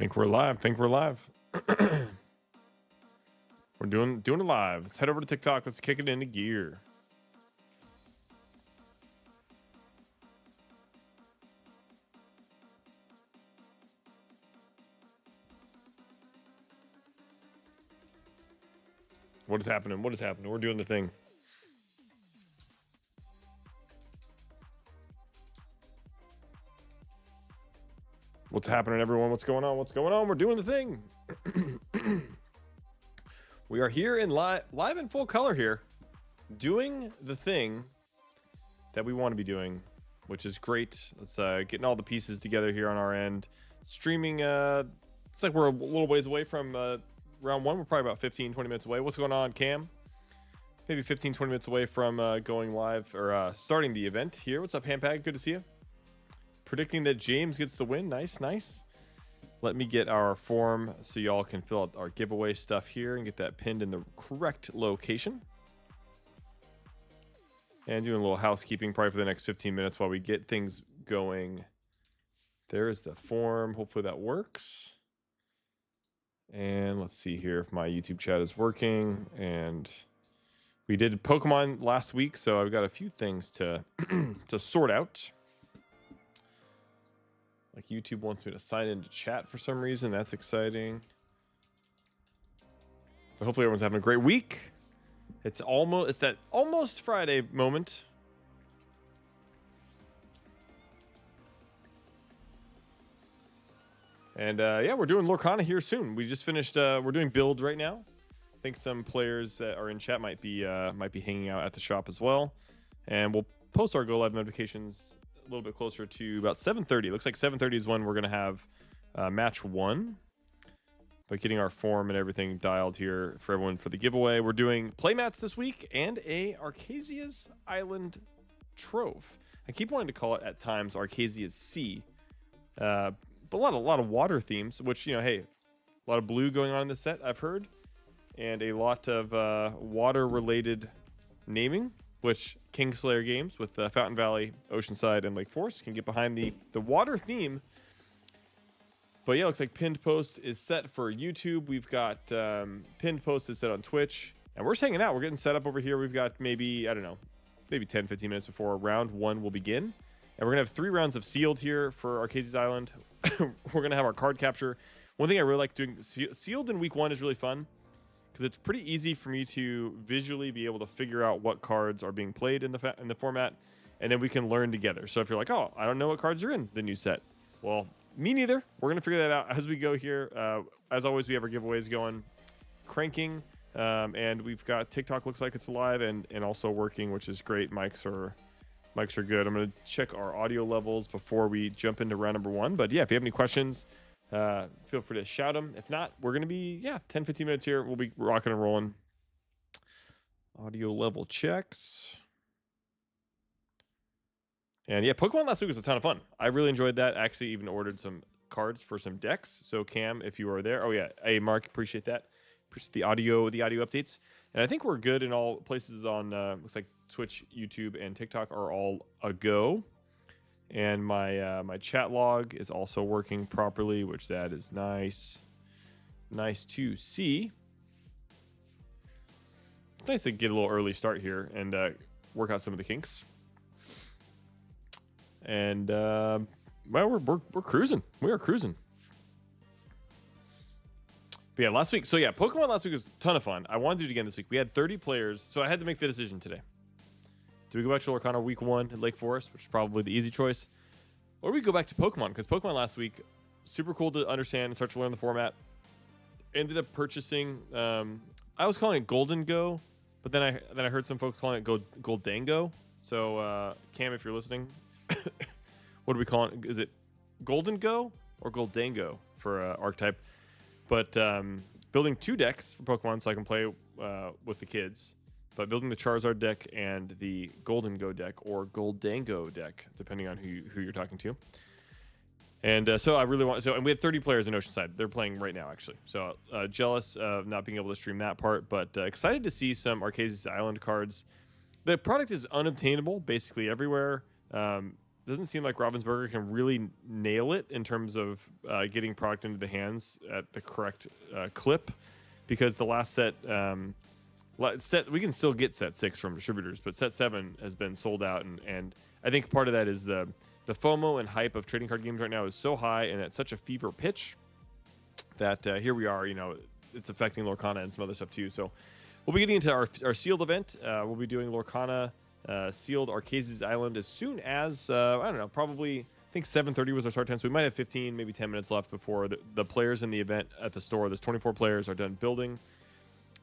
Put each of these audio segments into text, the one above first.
Think we're live. Think we're live. We're doing it live. Let's head over to TikTok. Let's kick it into gear. What is happening? What is happening? We're doing the thing. What's happening, everyone? What's going on? What's going on? We're doing the thing. We are here in live in full color here, doing the thing that we want to be doing, which is great. Let's getting all the pieces together here on our end. Streaming, it's like we're a little ways away from round one. We're probably about 15, 20 minutes away. What's going on, Cam? Maybe 15, 20 minutes away from going live or starting the event here. What's up, Hampag? Good to see you. Predicting that James gets the win. Nice, nice. Let me get our form so y'all can fill out our giveaway stuff here and get that pinned in the correct location. And doing a little housekeeping probably for the next 15 minutes while we get things going. There is the form. Hopefully that works. And let's see here if my YouTube chat is working. And we did Pokemon last week, so I've got a few things to to sort out. Like YouTube wants me to sign into chat for some reason. That's exciting. But hopefully everyone's having a great week. It's that almost Friday moment. And yeah, we're doing Lorcana here soon. We just finished. We're doing build right now. I think some players that are in chat might be hanging out at the shop as well. And we'll post our go live notifications a little bit closer to about 7:30. Looks like 7:30 is when we're gonna have match one. But getting our form and everything dialed here for everyone for the giveaway. We're doing playmats this week and a Archazia's Island Trove. I keep wanting to call it at times Archazia's Sea, but a lot of water themes. Which, you know, hey, a lot of blue going on in this set, I've heard, and a lot of water related naming, which Kingslayer Games with Fountain Valley, Oceanside, and Lake Forest can get behind the water theme. But yeah, looks like pinned post is set for YouTube. We've got pinned post is set on Twitch. And we're just hanging out. We're getting set up over here. We've got maybe, I don't know, maybe 10, 15 minutes before round one will begin. And we're going to have 3 rounds of sealed here for Archazia's Island. We're going to have our card capture. One thing I really like doing, sealed in week 1 is really fun, because it's pretty easy for me to visually be able to figure out what cards are being played in the format, and then we can learn together. So if you're like, oh, I don't know what cards are in the new set, well, me neither. We're gonna figure that out as we go here. As always, we have our giveaways going, cranking, and we've got TikTok. Looks like it's live and also working, which is great. Mics are good. I'm gonna check our audio levels before we jump into round number 1. But yeah, if you have any questions, feel free to shout them. If not, we're going to be, 10, 15 minutes here. We'll be rocking and rolling. Audio level checks. And yeah, Pokemon last week was a ton of fun. I really enjoyed that. I actually even ordered some cards for some decks. So Cam, if you are there. Oh yeah. Hey, Mark, appreciate that. Appreciate the audio updates. And I think we're good in all places on, looks like Twitch, YouTube, and TikTok are all a go. And my chat log is also working properly, which that is nice. Nice to see. It's nice to get a little early start here and work out some of the kinks. And well, we're cruising. We are cruising. But yeah, last week. So yeah, Pokemon last week was a ton of fun. I wanted to do it again this week. We had 30 players, so I had to make the decision today. Do we go back to Lorcana week 1 at Lake Forest, which is probably the easy choice? Or we go back to Pokemon, because Pokemon last week, super cool to understand and start to learn the format. Ended up purchasing, I was calling it Golden Go, but then I heard some folks calling it Goldango. So Cam, if you're listening, what do we call it? Is it Golden Go or Goldango for archetype? But building 2 decks for Pokemon so I can play with the kids. But building the Charizard deck and the Golden Go deck, or Goldango deck, depending on who you're talking to. And so I really want... and we had 30 players in Oceanside. They're playing right now, actually. So jealous of not being able to stream that part, but excited to see some Archazia's Island cards. The product is unobtainable basically everywhere. The doesn't seem like Ravensburger can really nail it in terms of getting product into the hands at the correct clip, because the last set we can still get set 6 from distributors, but set 7 has been sold out, and I think part of that is the FOMO and hype of trading card games right now is so high and at such a fever pitch that here we are, it's affecting Lorcana and some other stuff too. So we'll be getting into our sealed event. We'll be doing Lorcana sealed Archazia's Island as soon as, I don't know, probably, I think 7:30 was our start time, so we might have 15, maybe 10 minutes left before the players in the event at the store. There's 24 players are done building.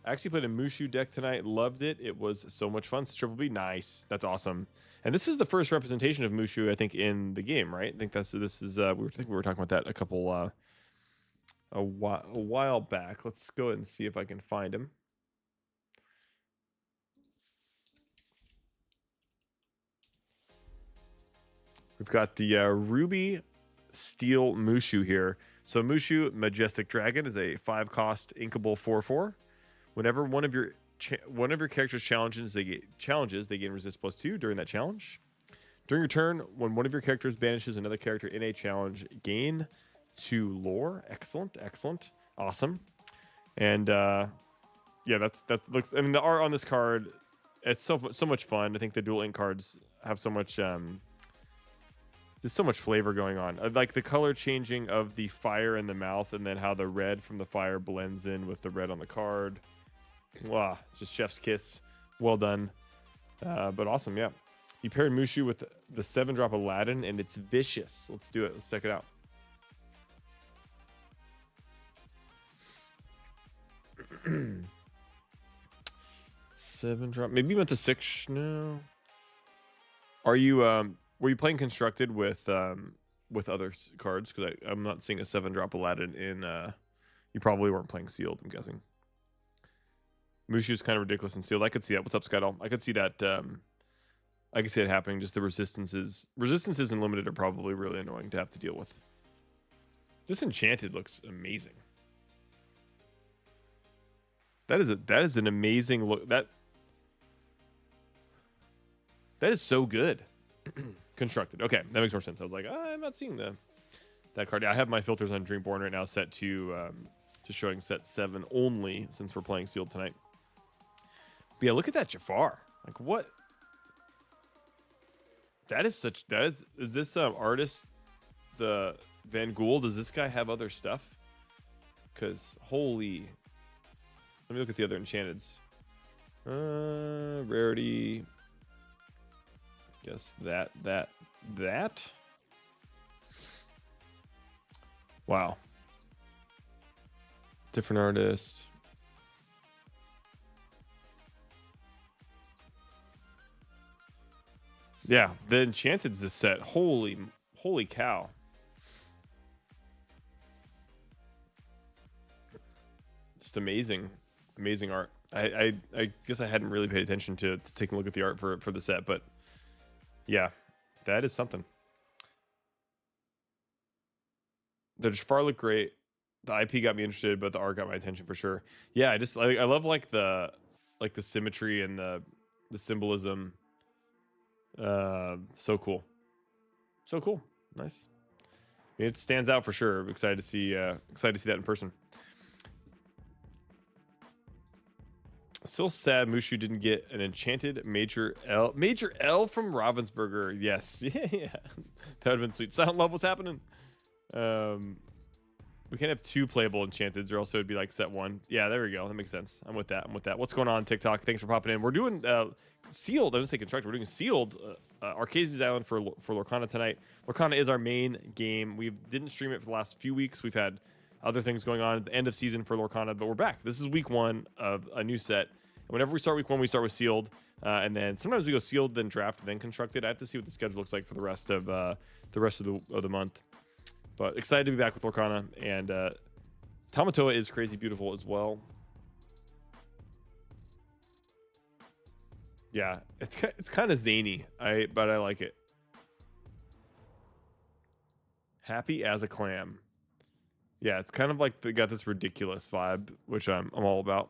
I actually played a Mushu deck tonight. Loved it. It was so much fun. It's Triple B. Nice. That's awesome. And this is the first representation of Mushu, I think, in the game, right? I think this is we were talking about that a while back. Let's go ahead and see if I can find him. We've got the Ruby Steel Mushu here. So Mushu Majestic Dragon is a 5-cost inkable 4/4. Whenever one of your characters challenges, they gain resist +2 during that challenge. During your turn, when one of your characters banishes another character in a challenge, gain 2 lore. Excellent, awesome. And yeah, that looks. I mean, the art on this card, it's so much fun. I think the dual ink cards have so much. There's so much flavor going on. I like the color changing of the fire in the mouth, and then how the red from the fire blends in with the red on the card. Wow, it's just chef's kiss. Well done. But awesome, yeah. You pair Mushu with the 7-drop Aladdin, and it's vicious. Let's do it. Let's check it out. Seven drop. Maybe you went to 6. No. Are you were you playing constructed with other cards? Because I'm not seeing a 7-drop Aladdin in. You probably weren't playing sealed, I'm guessing. Mushu's kind of ridiculous in sealed. I could see that. What's up, Skydoll? I could see that. I could see it happening. Just the resistances in limited are probably really annoying to have to deal with. This enchanted looks amazing. That is an amazing look. That is so good. Constructed. Okay, that makes more sense. I was like, I'm not seeing that card. I have my filters on Dreamborn right now set to showing set 7 only, since we're playing sealed tonight. But yeah, look at that Jafar. Like, what? Is this artist, the Van Gool? Does this guy have other stuff? Because holy, let me look at the other enchanteds. Rarity. Guess that. Wow. Different artist. Yeah, the enchanted's this set. Holy cow. Just amazing art. I guess I hadn't really paid attention to taking a look at the art for the set, but yeah, that is something. The Jafar looked great. The IP got me interested, but the art got my attention for sure. Yeah, I love like the symmetry and the symbolism. So cool. Nice. I mean, it stands out for sure. I'm excited to see that in person. Still sad Mushu didn't get an enchanted Major L from Ravensburger. Yes. Yeah. That would have been sweet. Silent Love, what's happening? We can't have 2 playable enchanteds, or else it would be like set 1. Yeah, there we go. That makes sense. I'm with that. What's going on, TikTok? Thanks for popping in. We're doing sealed. I was gonna say constructed. We're doing sealed Archazia's Island for Lorcana tonight. Lorcana is our main game. We didn't stream it for the last few weeks. We've had other things going on at the end of season for Lorcana, but we're back. This is week 1 of a new set. And whenever we start week 1, we start with sealed, and then sometimes we go sealed, then draft, then constructed. I have to see what the schedule looks like for the rest of the month. But excited to be back with Lorcana, and Tamatoa is crazy beautiful as well. Yeah, it's kind of zany, but I like it. Happy as a clam. Yeah, it's kind of like they got this ridiculous vibe, which I'm all about.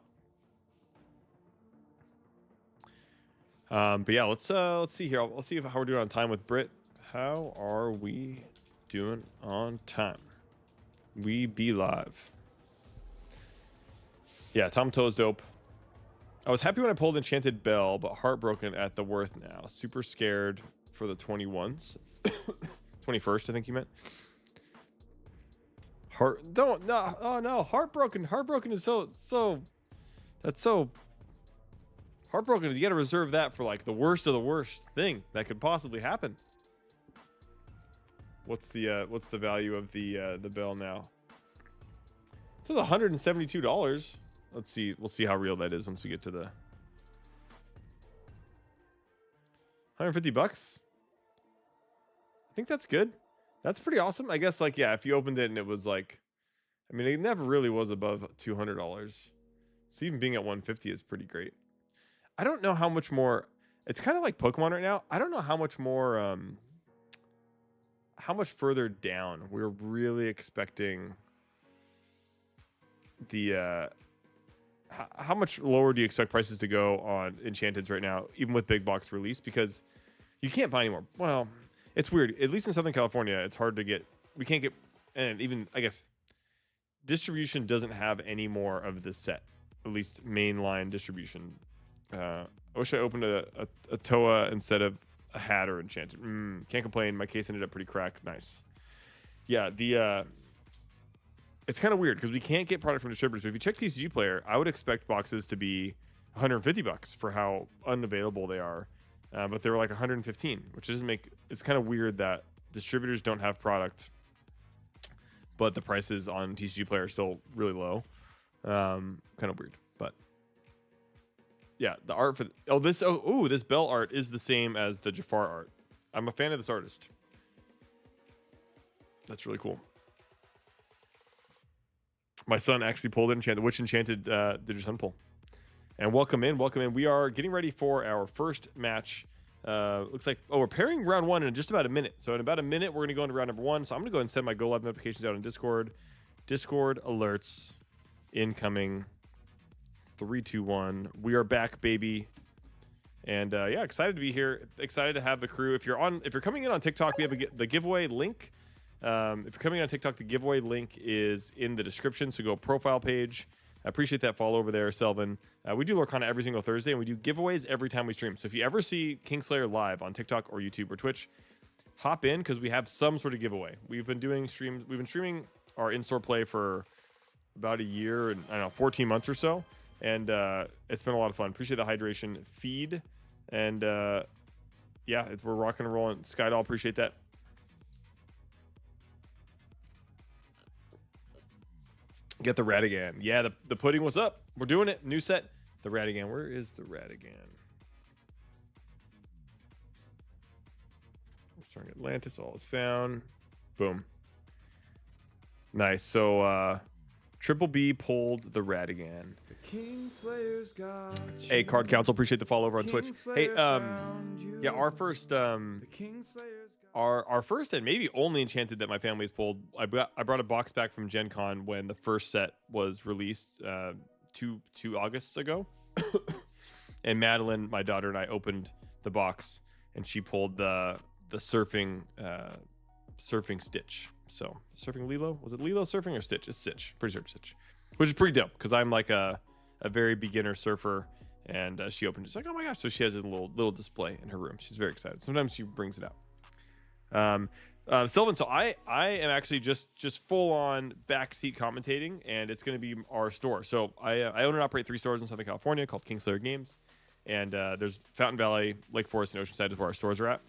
But yeah, let's see here. I'll see how we're doing on time with Britt. How are we doing on time? We be live. Yeah, Tom Toe is dope. I was happy when I pulled Enchanted Bell, but heartbroken at the worth now. Super scared for the 21s. 21st, I think you meant. Oh no, heartbroken. Heartbroken is that's so heartbroken is you got to reserve that for like the worst of the worst thing that could possibly happen. What's the value of the bell now? It says $172. Let's see. We'll see how real that is once we get to the 150 bucks. I think that's good. That's pretty awesome. I guess, like, yeah, if you opened it and it was like, I mean, it never really was above $200. So even being at 150 is pretty great. I don't know how much more. It's kind of like Pokemon right now. I don't know how much more, how much further down we're really expecting the, how much lower do you expect prices to go on Enchanteds right now, even with big box release? Because you can't buy anymore. Well, it's weird. At least in Southern California, it's hard to get. We can't get, and even I guess distribution doesn't have any more of this set. At least mainline distribution. I wish I opened a Toa instead of a hat or Enchanted. Can't complain. My case ended up pretty cracked. Nice. Yeah, it's kind of weird because we can't get product from distributors. But if you check TCG Player, I would expect boxes to be 150 bucks for how unavailable they are. But they were like 115, which doesn't make. It's kind of weird that distributors don't have product, but the prices on TCG Player are still really low. Kind of weird, but yeah, the art for this Bell art is the same as the Jafar art. I'm a fan of this artist. That's really cool. My son actually pulled Enchanted. Which Enchanted did your son pull? And welcome in. We are getting ready for our first match. Looks like, we're pairing round one in just about a minute. So in about a minute, we're going to go into round number one. So I'm going to go ahead and send my Go Live notifications out on Discord. Discord alerts incoming. 3, 2, 1. We are back, baby. And yeah, excited to be here. Excited to have the crew. If you're coming in on TikTok, we have the giveaway link. If you're coming on TikTok, the giveaway link is in the description. So go profile page. I appreciate that follow over there, Selvin. We do Lorcana every single Thursday, and we do giveaways every time we stream. So if you ever see Kingslayer live on TikTok or YouTube or Twitch, hop in because we have some sort of giveaway. We've been doing streams. We've been streaming our in-store play for about a year and I don't know, 14 months or so, and it's been a lot of fun. Appreciate the hydration feed, and yeah, we're rocking and rolling. Skydoll, appreciate that. Get the Radigan. Yeah, the pudding was up. We're doing it. New set. The Radigan. Where is the Radigan? We're starting Atlantis. All is found. Boom. Nice. So, Triple B pulled the Radigan. Hey, Card Council. Appreciate the follow over on Twitch. Hey, yeah, our first, our first and maybe only Enchanted that my family has pulled. I brought a box back from Gen Con when the first set was released 2 Augusts ago. And Madeline, my daughter, and I opened the box, and she pulled the surfing Stitch. So surfing Lilo, was it Lilo surfing or Stitch? It's Stitch, pretty sure it's Stitch, which is pretty dope because I'm like a very beginner surfer. And she opened it. She's like, oh my gosh! So she has a little display in her room. She's very excited. Sometimes she brings it out. Sylvan, so I am actually just full on backseat commentating, and it's going to be our store. So I own and operate 3 stores in Southern California called Kingslayer Games, and there's Fountain Valley, Lake Forest, and Oceanside is where our stores are at.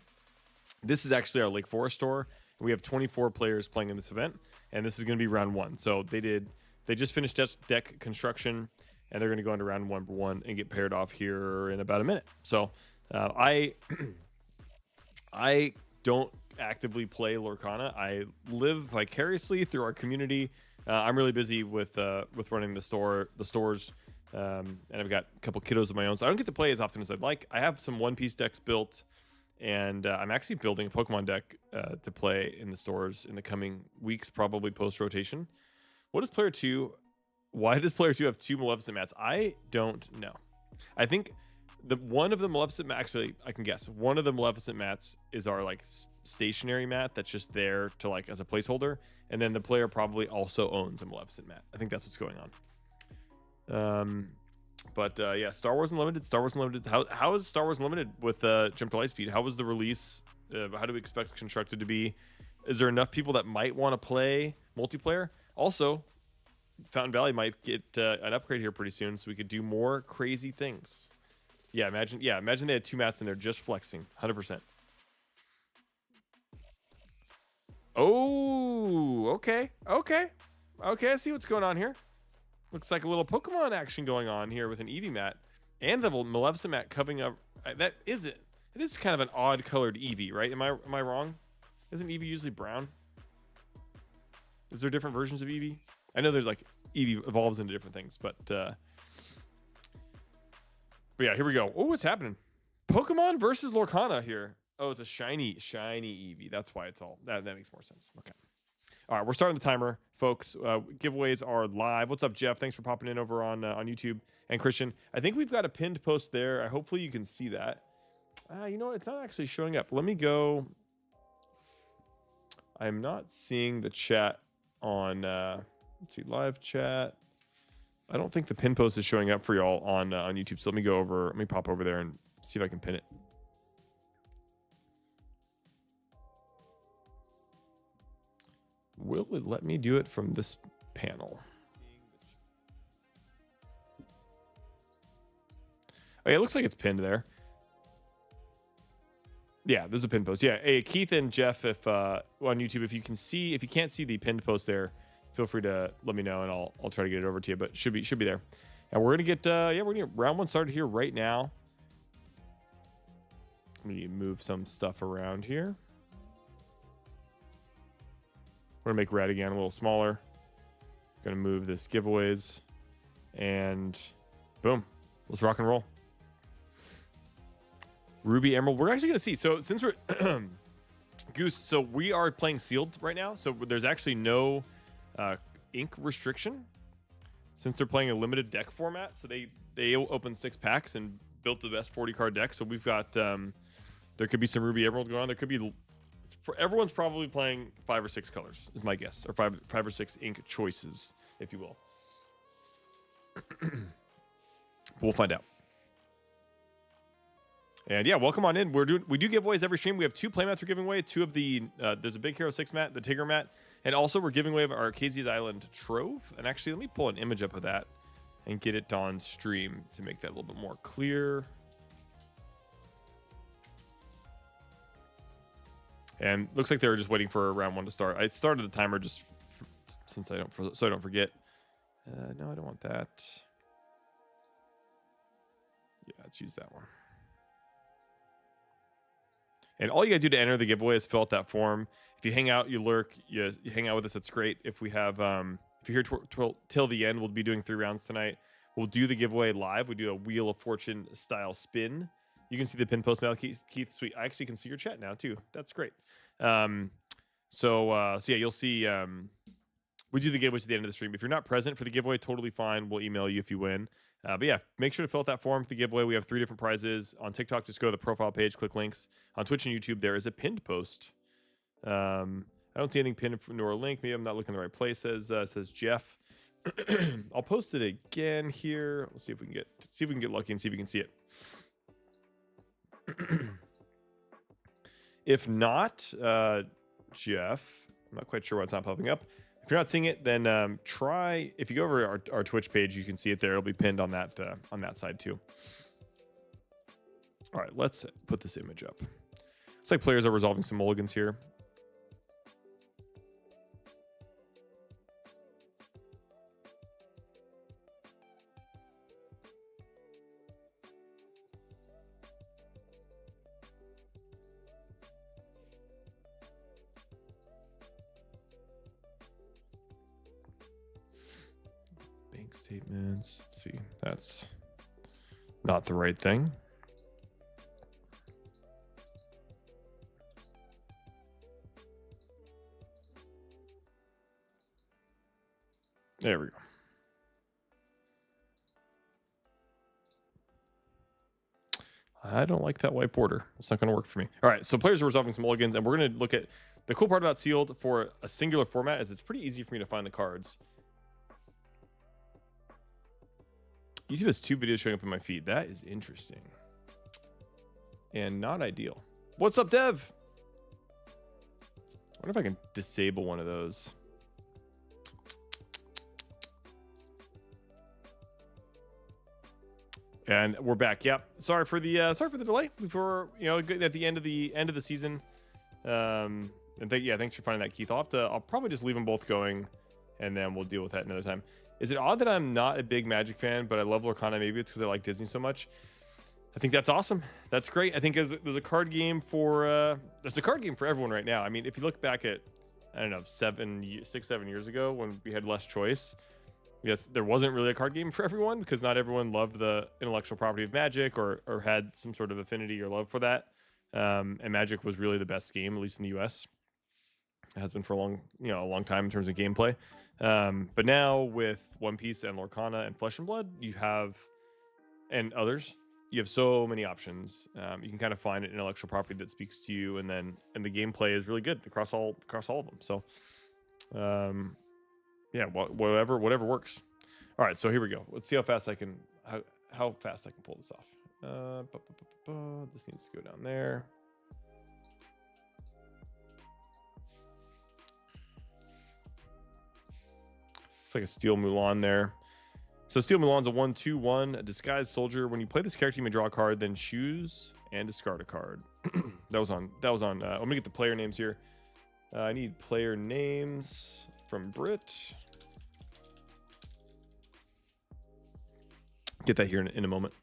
This is actually our Lake Forest store. We have 24 players playing in this event, and this is going to be round 1. So they just finished deck construction, and they're going to go into round 1 and get paired off here in about a minute. So I don't actively play Lorcana. I live vicariously through our community. I'm really busy with running the stores, and I've got a couple kiddos of my own, so I don't get to play as often as I'd like. I have some One Piece decks built, and I'm actually building a Pokemon deck to play in the stores in the coming weeks, probably post rotation. What is player 2? Why does player 2 have 2 Maleficent mats? I don't know. I think one of the Maleficent, actually I can guess one of the Maleficent mats is our like stationary mat that's just there to like as a placeholder, and then the player probably also owns a Maleficent mat. I think that's what's going on. But yeah, Star Wars Unlimited. How is Star Wars Unlimited with Jump to Lightspeed? How was the release? How do we expect Constructed to be? Is there enough people that might want to play multiplayer? Also, Fountain Valley might get an upgrade here pretty soon, so we could do more crazy things. Yeah, imagine they had 2 mats in there just flexing, 100%. Oh, okay. I see what's going on here. Looks like a little Pokemon action going on here with an Eevee mat and the Maleficent mat covering up. That is it. It is kind of an odd colored Eevee, right? Am I wrong? Isn't Eevee usually brown? Is there different versions of Eevee? I know there's like Eevee evolves into different things, but yeah, here we go. Oh, what's happening? Pokemon versus Lorcana here. Oh, it's a shiny Eevee. That's why it's all that makes more sense. Okay. All right, we're starting the timer, folks. Giveaways are live. What's up, Jeff? Thanks for popping in over on YouTube. And Christian, I think we've got a pinned post there. Hopefully you can see that. You know what? It's not actually showing up. Let me go. I'm not seeing the chat on, let's see, live chat. I don't think the pin post is showing up for y'all on YouTube. So let me pop over there and see if I can pin it. Will it let me do it from this panel? Oh, yeah, it looks like it's pinned there. Yeah, there's a pinned post. Yeah, hey, Keith and Jeff, if on YouTube, if you can't see the pinned post there, feel free to let me know and I'll try to get it over to you. But should be there. And we're gonna get we're gonna get round 1 started here right now. Let me move some stuff around here. We're gonna make red again a little smaller. Gonna move this giveaways, and boom, let's rock and roll. Ruby Emerald. We're actually gonna see. So since we're Goose, so we are playing sealed right now. So there's actually no ink restriction since they're playing a limited deck format. So they opened 6 packs and built the best 40 card deck. So we've got there could be some Ruby Emerald going on. There could be. Everyone's probably playing 5 or 6 colors, is my guess, or five or 6 ink choices, if you will. We'll find out. And yeah, welcome on in. We do giveaways every stream. We have 2 playmats we're giving away. 2 of the there's a Big Hero 6 mat, the Tigger mat, and also we're giving away our Archazia's Island Trove. And actually, let me pull an image up of that and get it on stream to make that a little bit more clear. And looks like they were just waiting for round 1 to start. I started the timer just since I don't forget. No, I don't want that. Yeah, let's use that one. And all you gotta do to enter the giveaway is fill out that form. If you hang out, you lurk, you hang out with us, that's great. If we have, if you're here till the end, we'll be doing 3 rounds tonight. We'll do the giveaway live. We do a Wheel of Fortune style spin. You can see the pin post now, Keith. Sweet. I actually can see your chat now too. That's great. So yeah, you'll see. We do the giveaways at the end of the stream. If you're not present for the giveaway, totally fine. We'll email you if you win. But yeah, make sure to fill out that form for the giveaway. We have 3 different prizes. On TikTok, just go to the profile page, click links. On Twitch and YouTube, there is a pinned post. I don't see anything pinned nor a link. Maybe I'm not looking in the right place. Says Jeff. I'll post it again here. Let's see if we can get lucky and see if we can see it. If not, Jeff, I'm not quite sure why it's not popping up. If you're not seeing it, then try. If you go over our Twitch page, you can see it there. It'll be pinned on that side too. All right, let's put this image up. It's like players are resolving some mulligans here. Statements. Let's see. That's not the right thing. There we go. I don't like that white border. It's not going to work for me. All right, so players are resolving some mulligans, and we're going to look at the cool part about sealed for a singular format is it's pretty easy for me to find the cards. YouTube has 2 videos showing up in my feed. That is interesting and not ideal. What's up, Dev? I wonder if I can disable one of those. And we're back. Yep. Sorry for the delay. Before at the end of the season. And thanks for finding that, Keith. I'll probably just leave them both going, and then we'll deal with that another time. Is it odd that I'm not a big Magic fan, but I love Lorcana? Maybe it's because I like Disney so much. I think that's awesome. That's great. I think there's a card game for everyone right now. I mean, if you look back at, I don't know, 6, 7 years ago when we had less choice, yes, there wasn't really a card game for everyone because not everyone loved the intellectual property of Magic or had some sort of affinity or love for that. And Magic was really the best game, at least in the US. It has been for a long time in terms of gameplay. But now with One Piece and Lorcana and Flesh and Blood, and others, you have so many options. You can kind of find an intellectual property that speaks to you, and the gameplay is really good across all of them. So, yeah, whatever works. All right, so here we go. Let's see how fast I can pull this off. This needs to go down there. It's like a Steel Mulan there. So Steel Mulan's a 1/2/1, a disguised soldier. When you play this character, you may draw a card, then choose and discard a card. that was on. I'm gonna get the player names here. I need player names from Brit. Get that here in a moment.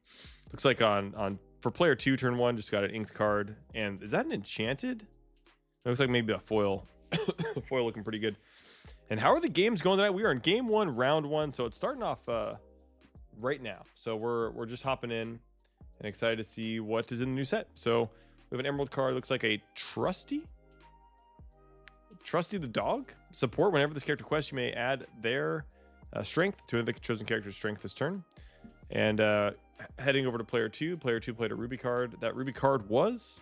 Looks like for player 2, turn 1, just got an inked card. And is that an enchanted? It looks like maybe a foil. Foil looking pretty good. And how are the games going tonight? We are in game 1, round 1, so it's starting off right now. So we're just hopping in and excited to see what is in the new set. So we have an emerald card. Looks like a Trusty the dog. Support. Whenever this character quests, you may add their strength to the chosen character's strength this turn. And heading over to player 2. Player 2 played a ruby card. That ruby card was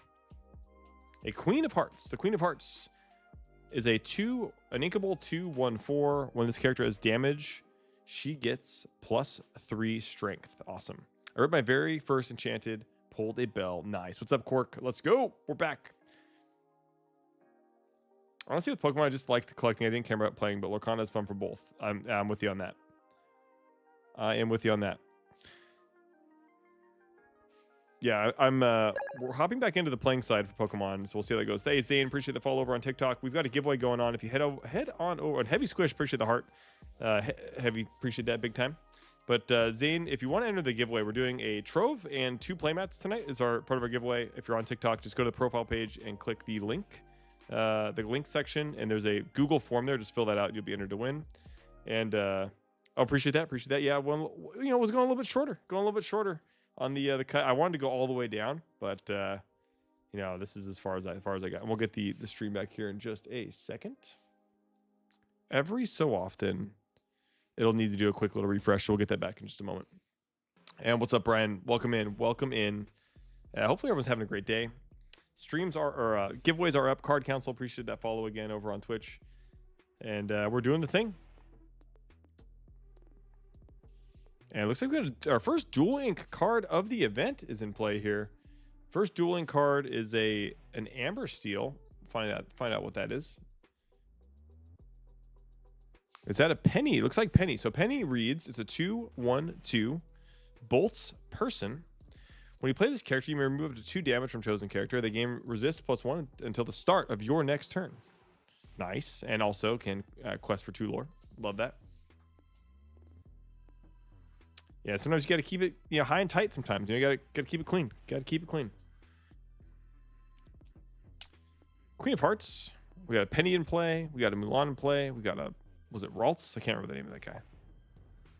a Queen of Hearts. The Queen of Hearts is an inkable 2/1/4. When this character has damage, she gets +3 strength. Awesome. I read my very first enchanted, pulled a bell. Nice. What's up, Cork? Let's go. We're back. Honestly, with Pokemon, I just like the collecting. I didn't care about playing, but Lorcana is fun for both. I'm with you on that. I am with you on that. Yeah, we're hopping back into the playing side for Pokemon, so we'll see how that goes. Hey, Zane, appreciate the follow over on TikTok. We've got a giveaway going on. If you head on over on Heavy Squish, appreciate the heart. Heavy, appreciate that big time. But Zane, if you want to enter the giveaway, we're doing a Trove and 2 Playmats tonight is part of our giveaway. If you're on TikTok, just go to the profile page and click the link section, and there's a Google form there. Just fill that out. You'll be entered to win. And appreciate that. Yeah, well, was going a little bit shorter. On the cut. I wanted to go all the way down, but this is as far as I got. And we'll get the stream back here in just a second. Every so often, it'll need to do a quick little refresh. So we'll get that back in just a moment. And what's up, Brian? Welcome in. Hopefully everyone's having a great day. Streams giveaways are up. Card Council, appreciate that follow again over on Twitch. And we're doing the thing. And it looks like we got our first Dual Ink card of the event is in play here. First Dual Ink card is an Amber Steel. Find out what that is. Is that a Penny? It looks like Penny. So Penny reads, it's a 2/1/2 Bolts Person. When you play this character, you may remove up to 2 damage from chosen character. The game resists +1 until the start of your next turn. Nice. And also can quest for 2 lore. Love that. Yeah, sometimes you got to keep it, high and tight. Sometimes you got to keep it clean. Queen of Hearts. We got a Penny in play. We got a Mulan in play. We got was it Ralts? I can't remember the name of that guy.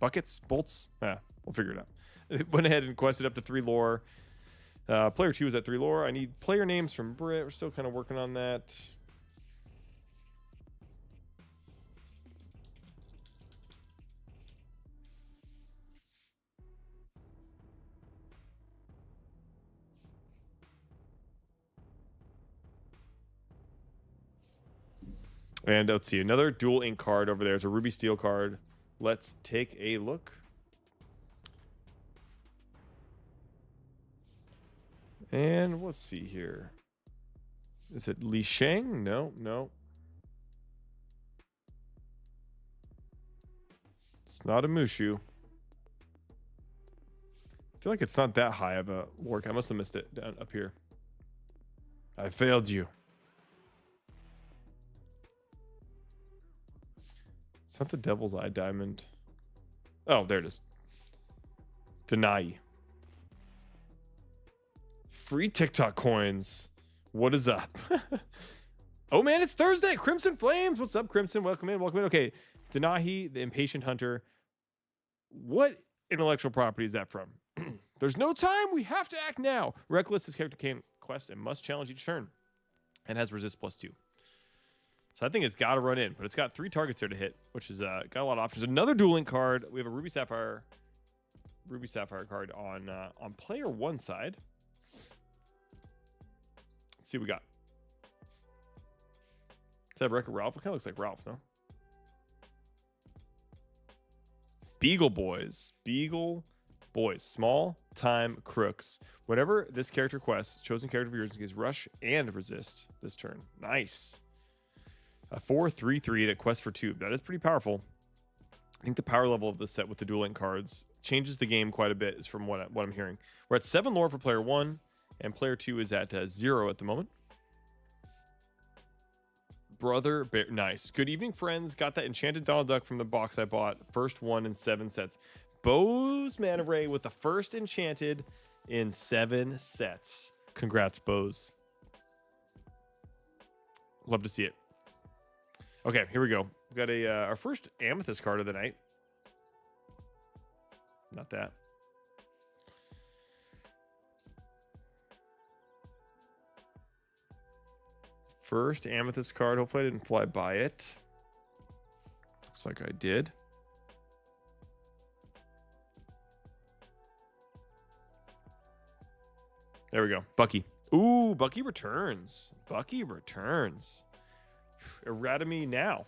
Buckets, bolts. Yeah, we'll figure it out. It went ahead and quested up to 3 lore. Player 2 is at 3 lore. I need player names from Brit. We're still kind of working on that. And let's see, another dual ink card over there. It's a Ruby Steel card. Let's take a look. And let's see here. Is it Li Sheng? No. It's not a Mushu. I feel like it's not that high of a work. I must have missed it down up here. I failed you. It's not the Devil's Eye Diamond. Oh, there it is. Denai. Free TikTok coins. What is up? Oh man, it's Thursday. Crimson Flames. What's up, Crimson? Welcome in. Okay. Denahi, the Impatient Hunter. What intellectual property is that from? There's no time. We have to act now. Reckless, this character can quest and must challenge each turn. And has resist +2. So I think it's got to run in. But it's got 3 targets there to hit, which is got a lot of options. Another Duel Link card. We have a Ruby Sapphire card on player 1 side. Let's see what we got. Is that Wreck-It Ralph? It kind of looks like Ralph, no? Beagle Boys. Small time crooks. Whenever this character quests, chosen character of yours gives rush and resist this turn. Nice. A 4/3/3 that quests for 2. That is pretty powerful. I think the power level of this set with the Duel Link cards changes the game quite a bit, is from what I'm hearing. We're at 7 lore for player 1, and player 2 is at 0 at the moment. Brother Bear, nice. Good evening, friends. Got that enchanted Donald Duck from the box I bought. First one in 7 sets. Bose Mana Ray with the first enchanted in 7 sets. Congrats, Bose. Love to see it. Okay, here we go. We got our first Amethyst card of the night. Not that. First Amethyst card. Hopefully I didn't fly by it. Looks like I did. There we go. Bucky. Ooh, Bucky returns. Errata now.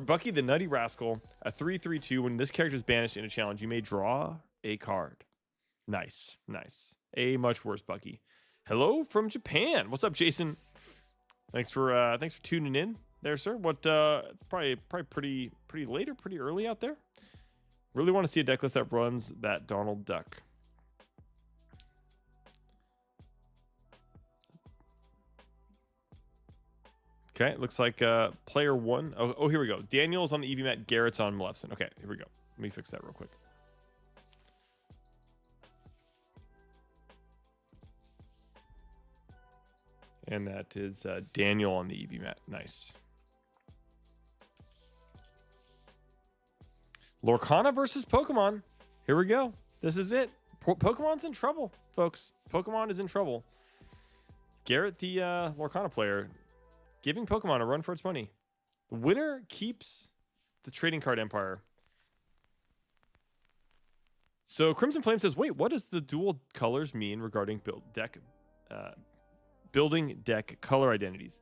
Bucky the Nutty Rascal. A 3/3/2. When this character is banished in a challenge, you may draw a card. Nice. A much worse Bucky. Hello from Japan. What's up, Jason? Thanks for tuning in there, sir. What probably pretty late or pretty early out there. Really want to see a deck list that runs that Donald Duck. Okay, looks like player 1. Oh, here we go. Daniel's on the EV mat. Garrett's on Maleficent. Okay, here we go. Let me fix that real quick. And that is Daniel on the EV mat. Nice. Lorcana versus Pokemon. Here we go. This is it. Pokemon's in trouble, folks. Pokemon is in trouble. Garrett, the Lorcana player, giving Pokemon a run for its money. The winner keeps the trading card empire. So Crimson Flame says, wait, what does the dual colors mean regarding building deck color identities?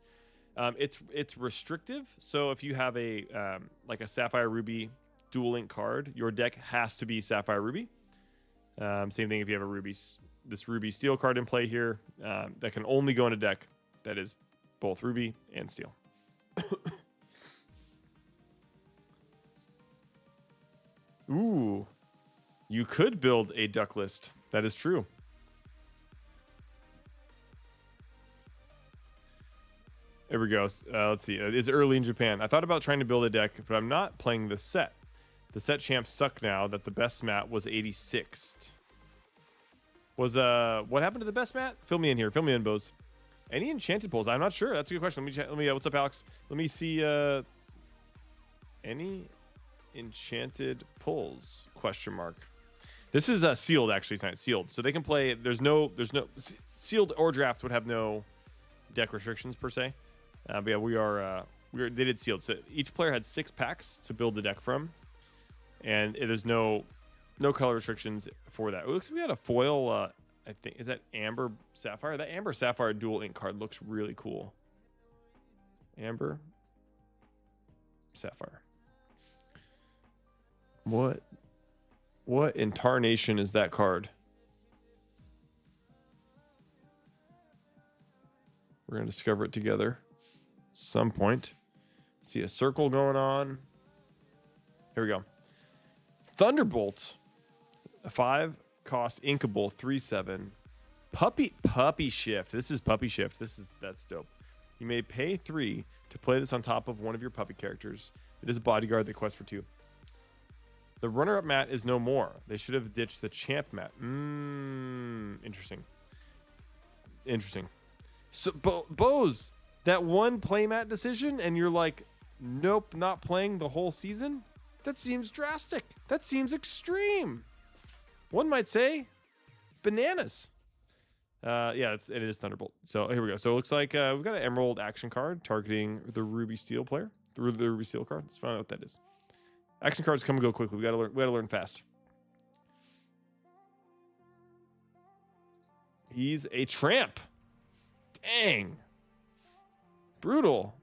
It's restrictive. So if you have a like a Sapphire Ruby Duel Link card, your deck has to be Sapphire Ruby. Same thing if you have a this Ruby Steel card in play here, that can only go in a deck that is both Ruby and Steel. Ooh, you could build a duck list. That is true. There we go. Let's see. It is early in Japan. I thought about trying to build a deck, but I'm not playing the set. The set champs suck now that the best mat was 86th. What happened to the best mat? Fill me in here. Fill me in, Bose. Any enchanted pulls? I'm not sure. That's a good question. Let me what's up, Alex? Let me see any enchanted pulls? Question mark. This is sealed actually tonight. Sealed. So they can play. There's no sealed or draft would have no deck restrictions per se. But yeah, they did sealed. So each player had 6 packs to build the deck from, and there's no color restrictions for that. It looks like we had a foil. I think is that Amber Sapphire. That Amber Sapphire Duel Ink card looks really cool. Amber. Sapphire. What in tarnation is that card? We're going to discover it together at some point. See a circle going on. Here we go. Thunderbolt. A 5 cost inkable 3/7. Puppy shift. This is puppy shift. That's dope. You may pay 3 to play this on top of one of your puppy characters. It is a bodyguard that quests for 2. The runner-up mat is no more. They should have ditched the champ mat. Interesting. Interesting. So, Bose, that one playmat decision, and you're like, nope, not playing the whole season? That seems drastic. That seems extreme. One might say bananas. Yeah, it is Thunderbolt. So here we go. So it looks like we've got an Emerald action card targeting the Ruby Steel player. The Ruby Steel card. Let's find out what that is. Action cards come and go quickly. We gotta learn fast. He's a tramp. Dang. Brutal.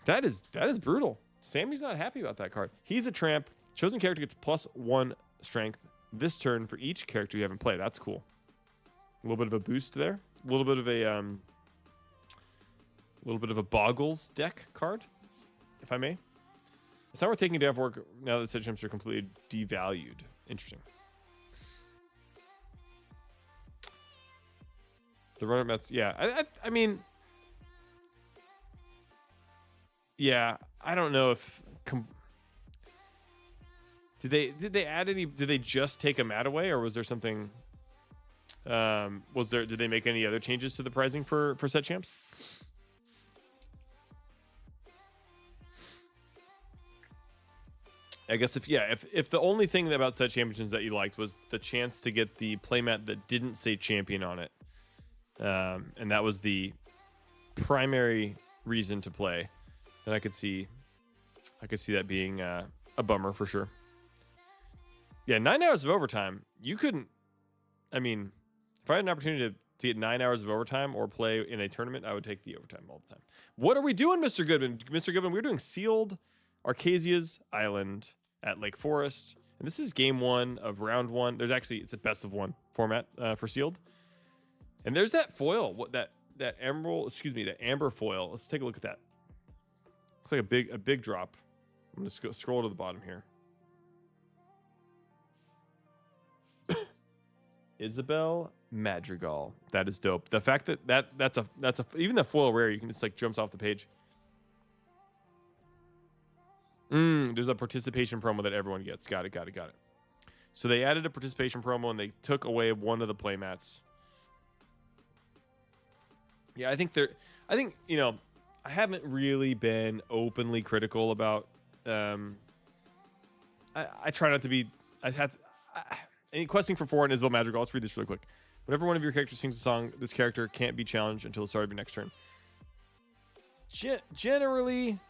That is brutal. Sammy's not happy about that card. He's a tramp. Chosen character gets +1 strength this turn for each character you haven't played. That's cool. A little bit of a boost there. A little bit of a Boggles deck card, if I may. It's not worth taking a day off work now that set champs are completely devalued. Interesting. The runner mets, yeah. I mean, yeah. I don't know if did they add any? Did they just take a mat away, or was there something? Did they make any other changes to the pricing for set champs? I guess if the only thing about set champions that you liked was the chance to get the playmat that didn't say champion on it, and that was the primary reason to play, then I could see that being a bummer for sure. Yeah, 9 hours of overtime. You couldn't. I mean, if I had an opportunity to get 9 hours of overtime or play in a tournament, I would take the overtime all the time. What are we doing, Mr. Goodman? Mr. Goodman, we're doing sealed Archazia's Island at Lake Forest, and this is game 1 of round 1. It's a best of 1 format for sealed. And there's that foil, that amber foil. Let's take a look at that. Looks like a big drop. I'm just gonna scroll to the bottom here. Isabel Madrigal. That is dope. The fact that's even the foil rare, you can just like jumps off the page. There's a participation promo that everyone gets. Got it. So they added a participation promo and they took away one of the playmats. Yeah, I think I haven't really been openly critical about. I try not to be. Questing for 4 and Isabel Madrigal. Let's read this really quick. Whenever one of your characters sings a song, this character can't be challenged until the start of your next turn. Generally,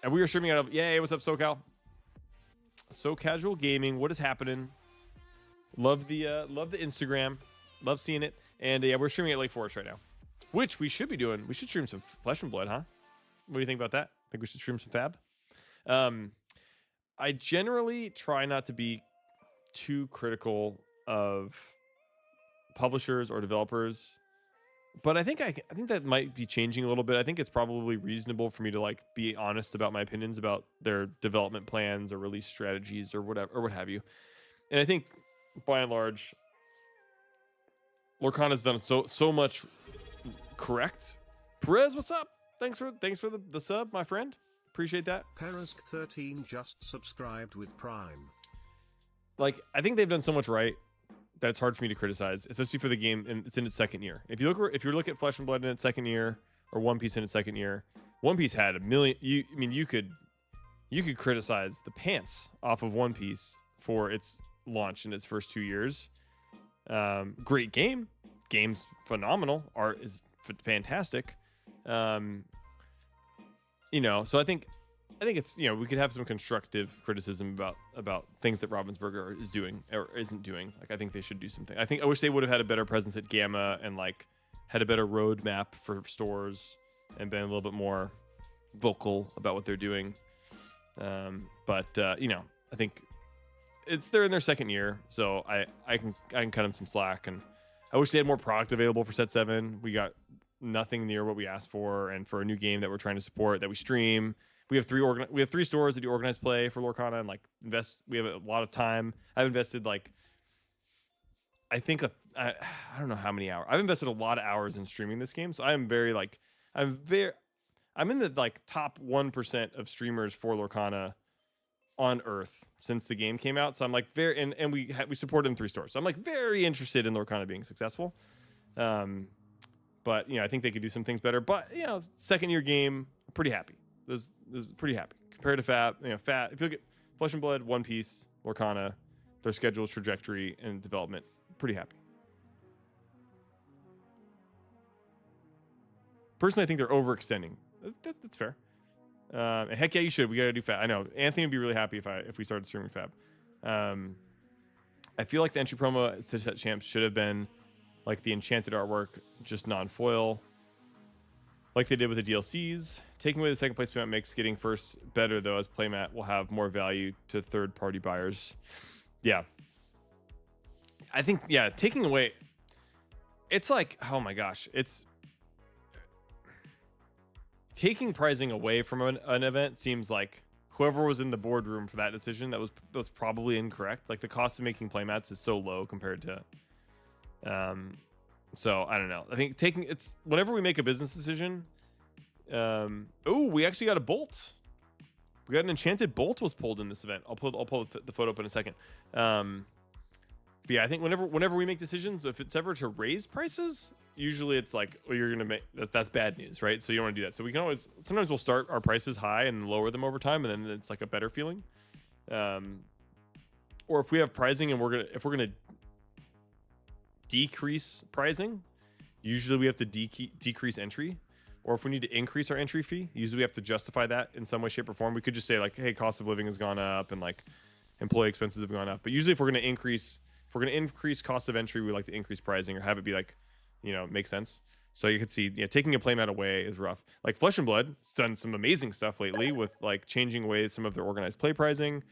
and we are streaming out of. Yay! What's up, SoCal? So Casual Gaming. What is happening? Love the Instagram. Love seeing it. And yeah, we're streaming at Lake Forest right now, which we should be doing. We should stream some Flesh and Blood, huh? What do you think about that? Think we should stream some Fab? I generally try not to be too critical of publishers or developers, but I think that might be changing a little bit. I think it's probably reasonable for me to like be honest about my opinions about their development plans or release strategies or whatever, or what have you. And I think by and large, Lorcana's done so much correct. Perez, what's up? Thanks for the sub, my friend. Appreciate that. Peresk13 just subscribed with Prime. Like, I think they've done so much right that it's hard for me to criticize, especially for the game, and it's in its second year. If you look at Flesh and Blood in its second year, or One Piece in its second year, One Piece had a million. You could criticize the pants off of One Piece for its launch in its first 2 years. Great game, game's phenomenal, art is fantastic. So I think it's, we could have some constructive criticism about things that Ravensburger is doing or isn't doing. Like, I think they should do something. I wish they would have had a better presence at Gamma and like had a better roadmap for stores and been a little bit more vocal about what they're doing. But you know, I think they're in their second year, so I can cut them some slack, and I wish they had more product available for set 7. We got nothing near what we asked for, and for a new game that we're trying to support, that we stream. We have 3 stores that do organized play for Lorcana, and like we have a lot of time. I've invested like I think I don't know how many hours. I've invested a lot of hours in streaming this game, so I'm in the like top 1% of streamers for Lorcana on Earth since the game came out. So I'm like and we support it in 3 stores. So I'm like very interested in Lorcana being successful. But you know, I think they could do some things better. But you know, second year game, I'm pretty happy. This is pretty happy compared to Fat. You know, Fat. If you look at Flesh and Blood, One Piece, Lorcana, their schedules, trajectory, and development, pretty happy. Personally, I think they're overextending. That's fair. And heck yeah, you should. We gotta do Fab. I know Anthony would be really happy if we started streaming Fab. I feel like the entry promo to Set Champs should have been like the enchanted artwork, just non-foil, like they did with the DLCs. Taking away the second place playmat makes getting first better, though, as playmat will have more value to third-party buyers. Yeah, I think taking away, it's like, oh my gosh, it's taking prizing away from an event seems like whoever was in the boardroom for that decision, that was probably incorrect. Like the cost of making playmats is so low compared to so I don't know. I think whenever we make a business decision, we actually got a bolt. We got an enchanted bolt was pulled in this event. I'll pull the photo up in a second. But yeah, I think whenever we make decisions, if it's ever to raise prices, usually it's like, well, you're gonna make that's bad news, right? So you don't want to do that. So we can always, sometimes we'll start our prices high and lower them over time, and then it's like a better feeling. Or if we have pricing and if we're gonna decrease pricing, usually we have to decrease entry. Or if we need to increase our entry fee, usually we have to justify that in some way, shape, or form. We could just say like, hey, cost of living has gone up and like employee expenses have gone up. But usually if we're gonna increase cost of entry, we like to increase pricing or have it be like, you know, make sense. So you can see, taking a playmat away is rough. Like Flesh and Blood has done some amazing stuff lately with like changing away some of their organized play pricing.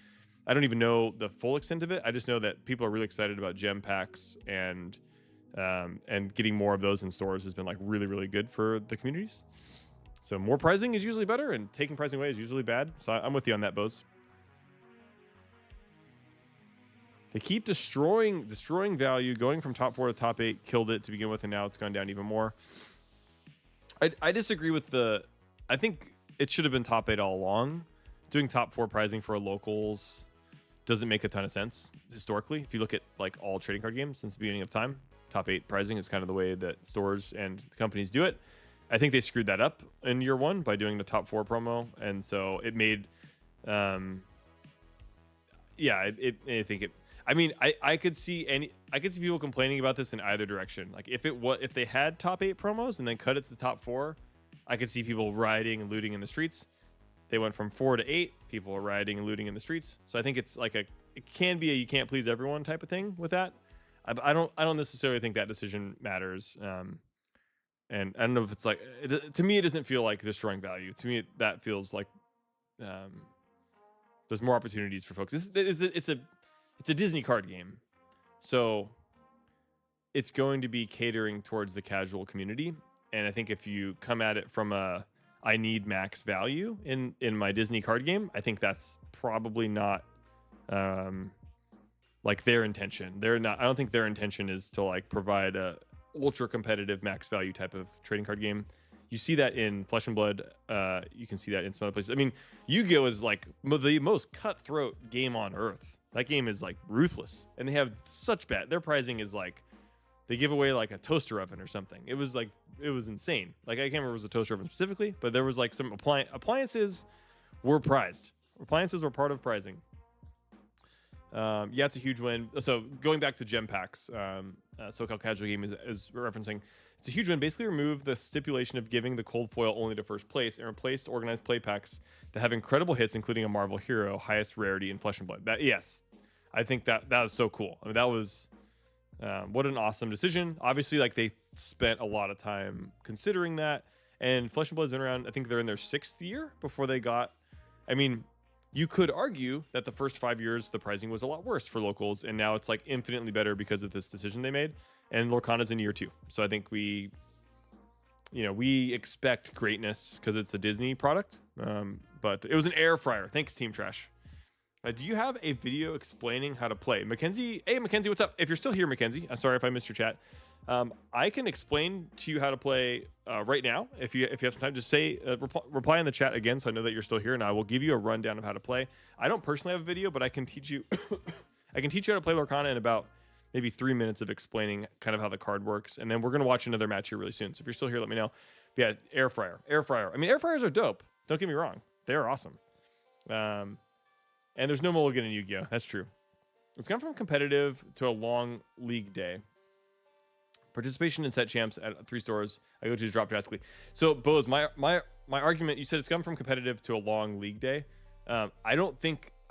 I don't even know the full extent of it. I just know that people are really excited about gem packs, and getting more of those in stores has been like really, really good for the communities. So more pricing is usually better, and taking pricing away is usually bad. So I'm with you on that, Bose. They keep destroying value, going from top 4 to top 8, killed it to begin with, and now it's gone down even more. I disagree with I think it should have been top 8 all along. Doing top 4 pricing for locals doesn't make a ton of sense historically. If you look at like all trading card games since the beginning of time, top 8 pricing is kind of the way that stores and companies do it. I think they screwed that up in year 1 by doing the top 4 promo, and so it made I could see people complaining about this in either direction. Like if they had top 8 promos and then cut it to top 4, I could see people rioting and looting in the streets. They went from 4 to 8, people are rioting and looting in the streets. So I think it's like it can be a you can't please everyone type of thing with that. I don't necessarily think that decision matters. And I don't know if it's like, to me, it doesn't feel like destroying value. To me, that feels like there's more opportunities for folks. It's a Disney card game, so it's going to be catering towards the casual community. And I think if you come at it from I need max value in my Disney card game, I think that's probably not like their intention. I don't think their intention is to like provide a ultra competitive max value type of trading card game. You see that in Flesh and Blood. You can see that in some other places. I mean, Yu-Gi-Oh is like the most cutthroat game on earth. That game is like ruthless, and they have such their pricing is like, they give away like a toaster oven or something. It was insane. Like I can't remember if it was a toaster oven specifically, but there was like some appliances were prized. Appliances were part of pricing. It's a huge win. So going back to gem packs, SoCal Casual Game is referencing. It's a huge win. Basically remove the stipulation of giving the cold foil only to first place and replaced organized play packs that have incredible hits, including a Marvel hero, highest rarity in Flesh and Blood. I think that was so cool. I mean, that was what an awesome decision. Obviously, like they spent a lot of time considering that, And Flesh and Blood's been around, I think they're in their 6th year before they got, I mean, you could argue that the first 5 years, the pricing was a lot worse for locals, and now it's like infinitely better because of this decision they made. And Lorcana's in year 2. So I think we expect greatness because it's a Disney product. But it was an air fryer. Thanks, Team Trash. Do you have a video explaining how to play? Mackenzie, hey, Mackenzie, what's up? If you're still here, Mackenzie, I'm sorry if I missed your chat. I can explain to you how to play right now. If you have some time, just say reply in the chat again, so I know that you're still here, and I will give you a rundown of how to play. I don't personally have a video, but I can teach you. I can teach you how to play Lorcana in about maybe 3 minutes of explaining kind of how the card works, and then we're gonna watch another match here really soon. So if you're still here, let me know. But yeah, air fryer. I mean, air fryers are dope. Don't get me wrong; they're awesome. And there's no mulligan in Yu-Gi-Oh! That's true. It's gone from competitive to a long league day. Participation in set champs at 3 stores I go to has dropped drastically. So, Bose, my argument, you said it's gone from competitive to a long league day. I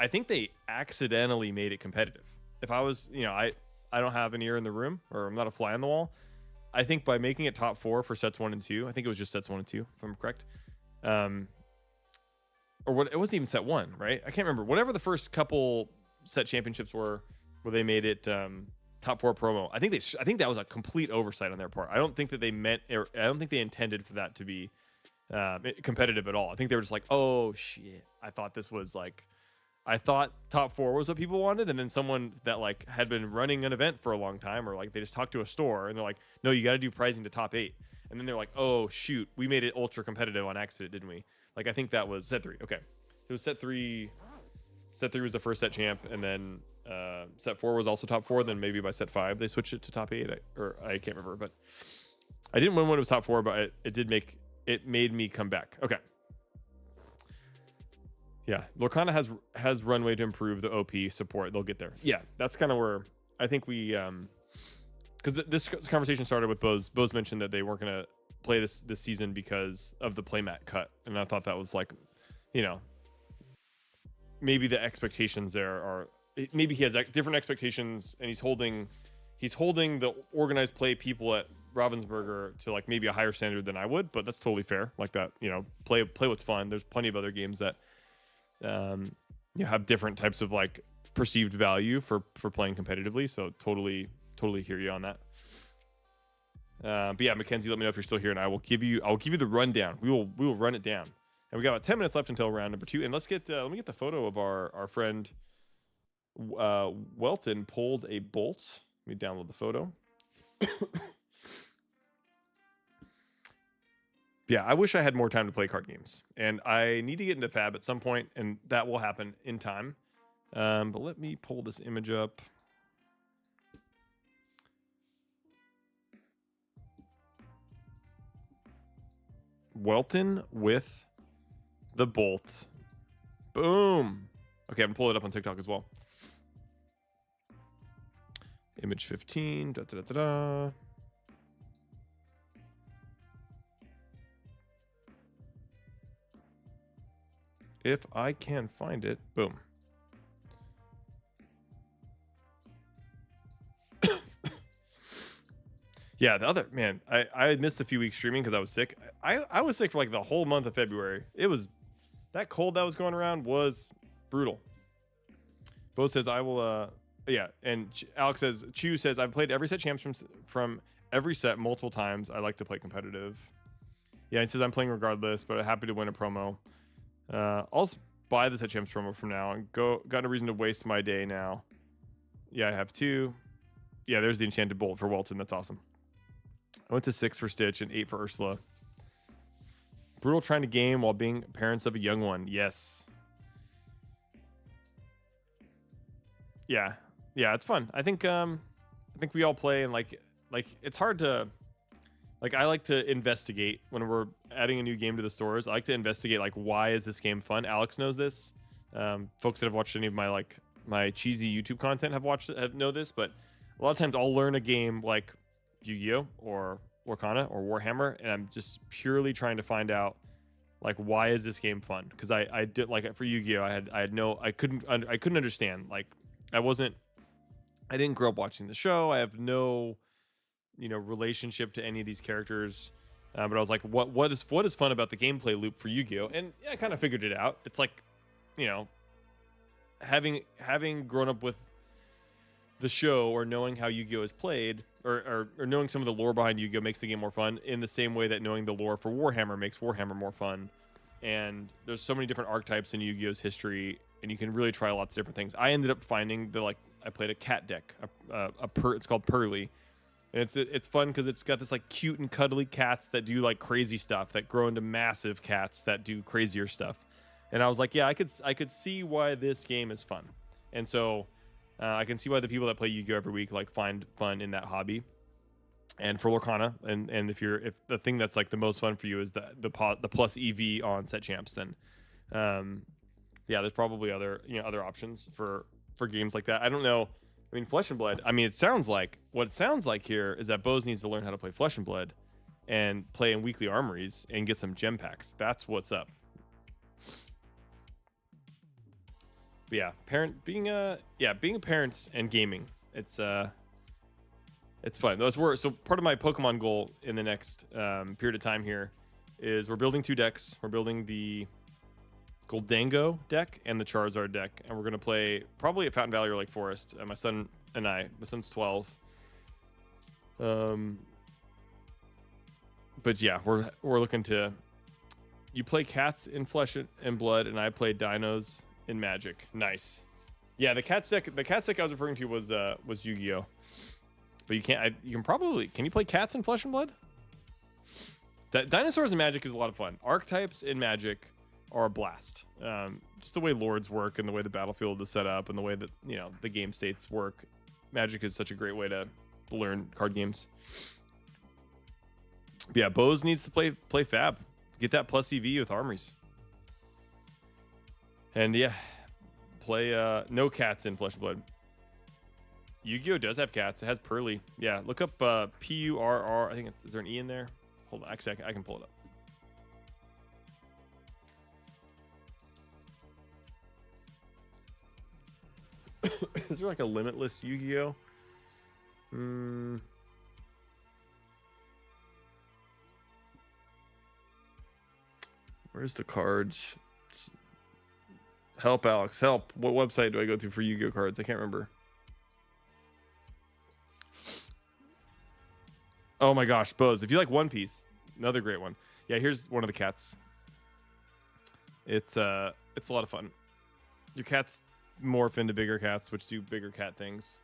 think they accidentally made it competitive. If I was, I don't have an ear in the room, or I'm not a fly on the wall. I think by making it top 4 for sets 1 and 2, I think it was just sets 1 and 2, if I'm correct. Or what? It wasn't even set 1, right? I can't remember. Whatever the first couple set championships were, where they made it top 4 promo. I think that was a complete oversight on their part. I don't think that they meant, or I don't think they intended for that to be competitive at all. I think they were just like, oh shit, I thought top 4 was what people wanted, and then someone that like had been running an event for a long time, or like they just talked to a store and they're like, no, you got to do pricing to top 8, and then they're like, oh shoot, we made it ultra competitive on accident, didn't we? Like, I think that was set 3. Okay, it was set 3. Set 3 was the first set champ, and then set 4 was also top 4. Then maybe by set 5 they switched it to top 8, I can't remember. But I didn't win when it was top 4, but it made me come back. Okay. Yeah, Lorcana has runway to improve the OP support. They'll get there. Yeah, that's kind of where I think we because this conversation started with Bose. Bose mentioned that they weren't gonna play this season because of the playmat cut, and I thought that was like, maybe the expectations there are, maybe he has different expectations, and he's holding the organized play people at Ravensburger to like maybe a higher standard than I would, but that's totally fair. Like that, play what's fun. There's plenty of other games that have different types of like perceived value for playing competitively. So totally hear you on that. But yeah, Mackenzie, let me know if you're still here, and I'll give you the rundown. We will run it down. And we got about 10 minutes left until round number 2. And let me get the photo of our friend Welton pulled a bolt. Let me download the photo. Yeah, I wish I had more time to play card games, and I need to get into Fab at some point, and that will happen in time. But let me pull this image up. Welton with the bolt. Boom. Okay, I'm gonna pull it up on TikTok as well. Image 15. Da, da, da, da, da. If I can find it. Boom. Yeah, the other man, I missed a few weeks streaming because I was sick. I was sick for like the whole month of February. It was that cold that was going around was brutal. Bo says I will yeah, and Alex says Chew says I've played every set champs from every set multiple times. I like to play competitive. Yeah, he says I'm playing regardless, but I'm happy to win a promo. I'll buy the set champs promo from now and got no reason to waste my day now. Yeah, I have 2. Yeah, there's the enchanted bolt for Welton. That's awesome. I went to 6 for Stitch and 8 for Ursula. Brutal trying to game while being parents of a young one. Yes. Yeah, it's fun. I think we all play, and like it's hard to, like, I like to investigate when we're adding a new game to the stores. I like to investigate, like, why is this game fun? Alex knows this. Folks that have watched any of my cheesy YouTube content have know this, but a lot of times I'll learn a game like Yu-Gi-Oh! Or Lorcana or Warhammer, and I'm just purely trying to find out, like, why is this game fun? Because I did, like, for Yu-Gi-Oh! I couldn't understand. Like, I didn't grow up watching the show. I have no relationship to any of these characters. But I was like, what is fun about the gameplay loop for Yu-Gi-Oh? And yeah, I kind of figured it out. It's like, you know, having grown up with the show or knowing how Yu-Gi-Oh is played, or knowing some of the lore behind Yu-Gi-Oh makes the game more fun, in the same way that knowing the lore for Warhammer makes Warhammer more fun. And there's so many different archetypes in Yu-Gi-Oh's history, and you can really try lots of different things. I ended up finding I played a cat deck, it's called Pearly. And it's fun because it's got this like cute and cuddly cats that do like crazy stuff that grow into massive cats that do crazier stuff. And I was like, yeah, I could see why this game is fun. And so I can see why the people that play Yu-Gi-Oh every week like find fun in that hobby. And for Lorcana, and if the thing that's like the most fun for you is the plus EV on set champs, then yeah, there's probably other options for games like that. I don't know. I mean, Flesh and Blood. I mean, what it sounds like here is that Bose needs to learn how to play Flesh and Blood, and play in weekly armories and get some gem packs. That's what's up. But yeah, being a parent and gaming, it's fun. So part of my Pokemon goal in the next period of time here is we're building 2 decks. We're building the Goldango deck and the Charizard deck, and we're gonna play probably at Fountain Valley or Lake Forest. My son and I. My son's 12. But yeah, we're looking to. You play cats in Flesh and Blood, and I play dinos in Magic. Nice. Yeah, the cats deck I was referring to was Yu-Gi-Oh. But you can't. Can you play cats in Flesh and Blood? Dinosaurs in Magic is a lot of fun. Archetypes in Magic are a blast. Just the way Lords work and the way the battlefield is set up and the way that the game states work. Magic is such a great way to learn card games. But yeah, Bose needs to play Fab. Get that plus EV with armories. And yeah, play no cats in Flesh and Blood. Yu-Gi-Oh does have cats. It has Pearly. Yeah, look up Purr. I think is there an E in there? Hold on, actually I can pull it up. Is there like a limitless Yu-Gi-Oh? Where's the cards? Help, Alex, help. What website do I go to for Yu-Gi-Oh cards? I can't remember. Oh my gosh, Bose. If you like One Piece, another great one. Yeah, here's one of the cats. It's a lot of fun. Your cats morph into bigger cats, which do bigger cat things.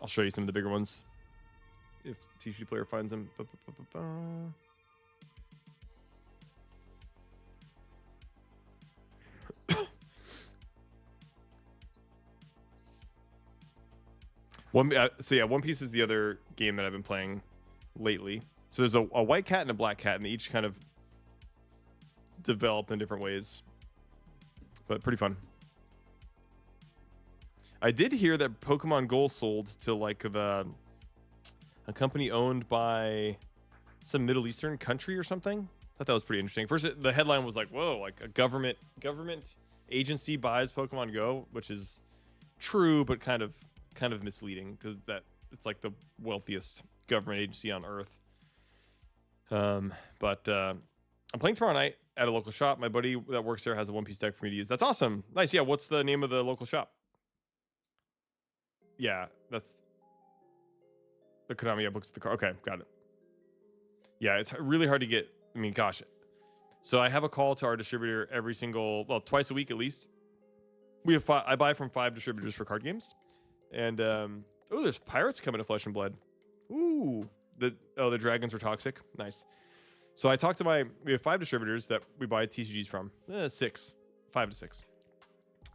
I'll show you some of the bigger ones if TCG player finds them. One Piece is the other game that I've been playing lately. So there's a white cat and a black cat, and they each kind of develop in different ways, but pretty fun. I did hear that Pokemon Go sold to like a company owned by some Middle Eastern country or something. I thought that was pretty interesting. First, the headline was like, "Whoa!" Like a government agency buys Pokemon Go, which is true, but kind of misleading because it's like the wealthiest government agency on Earth. But I'm playing tomorrow night at a local shop. My buddy that works there has a One Piece deck for me to use. That's awesome. Nice. Yeah. What's the name of the local shop? Yeah, that's the Konami books the car. Okay, got it. Yeah, it's really hard to get. I mean, gosh. So I have a call to our distributor twice a week at least. We have I buy from 5 distributors for card games, and there's pirates coming to Flesh and Blood. Ooh, the dragons are toxic. Nice. So I talked to we have 5 distributors that we buy TCGs from. 5 to 6.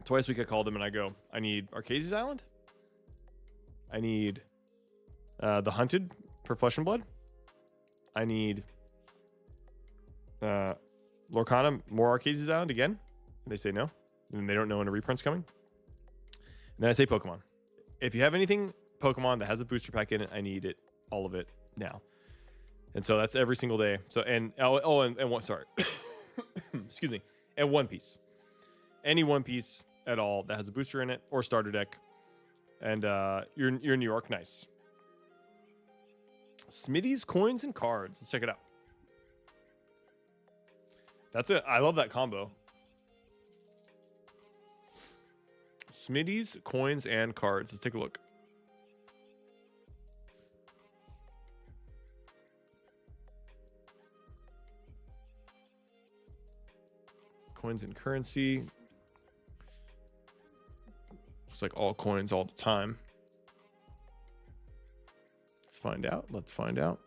Twice a week I call them and I go, I need Archazia's Island. I need the Hunted for Flesh and Blood. I need Lorcana, more Archazia's Island again. And they say no. And they don't know when a reprint's coming. And then I say Pokemon. If you have anything Pokemon that has a booster pack in it, I need it, all of it now. And so that's every single day. So and one, sorry, excuse me, and One Piece. Any One Piece at all that has a booster in it or starter deck, And you're in New York. Nice. Smitty's coins and cards. Let's check it out. That's it. I love that combo. Smitty's coins and cards. Let's take a look. Coins and currency. Looks like all coins all the time. Let's find out. Let's find out.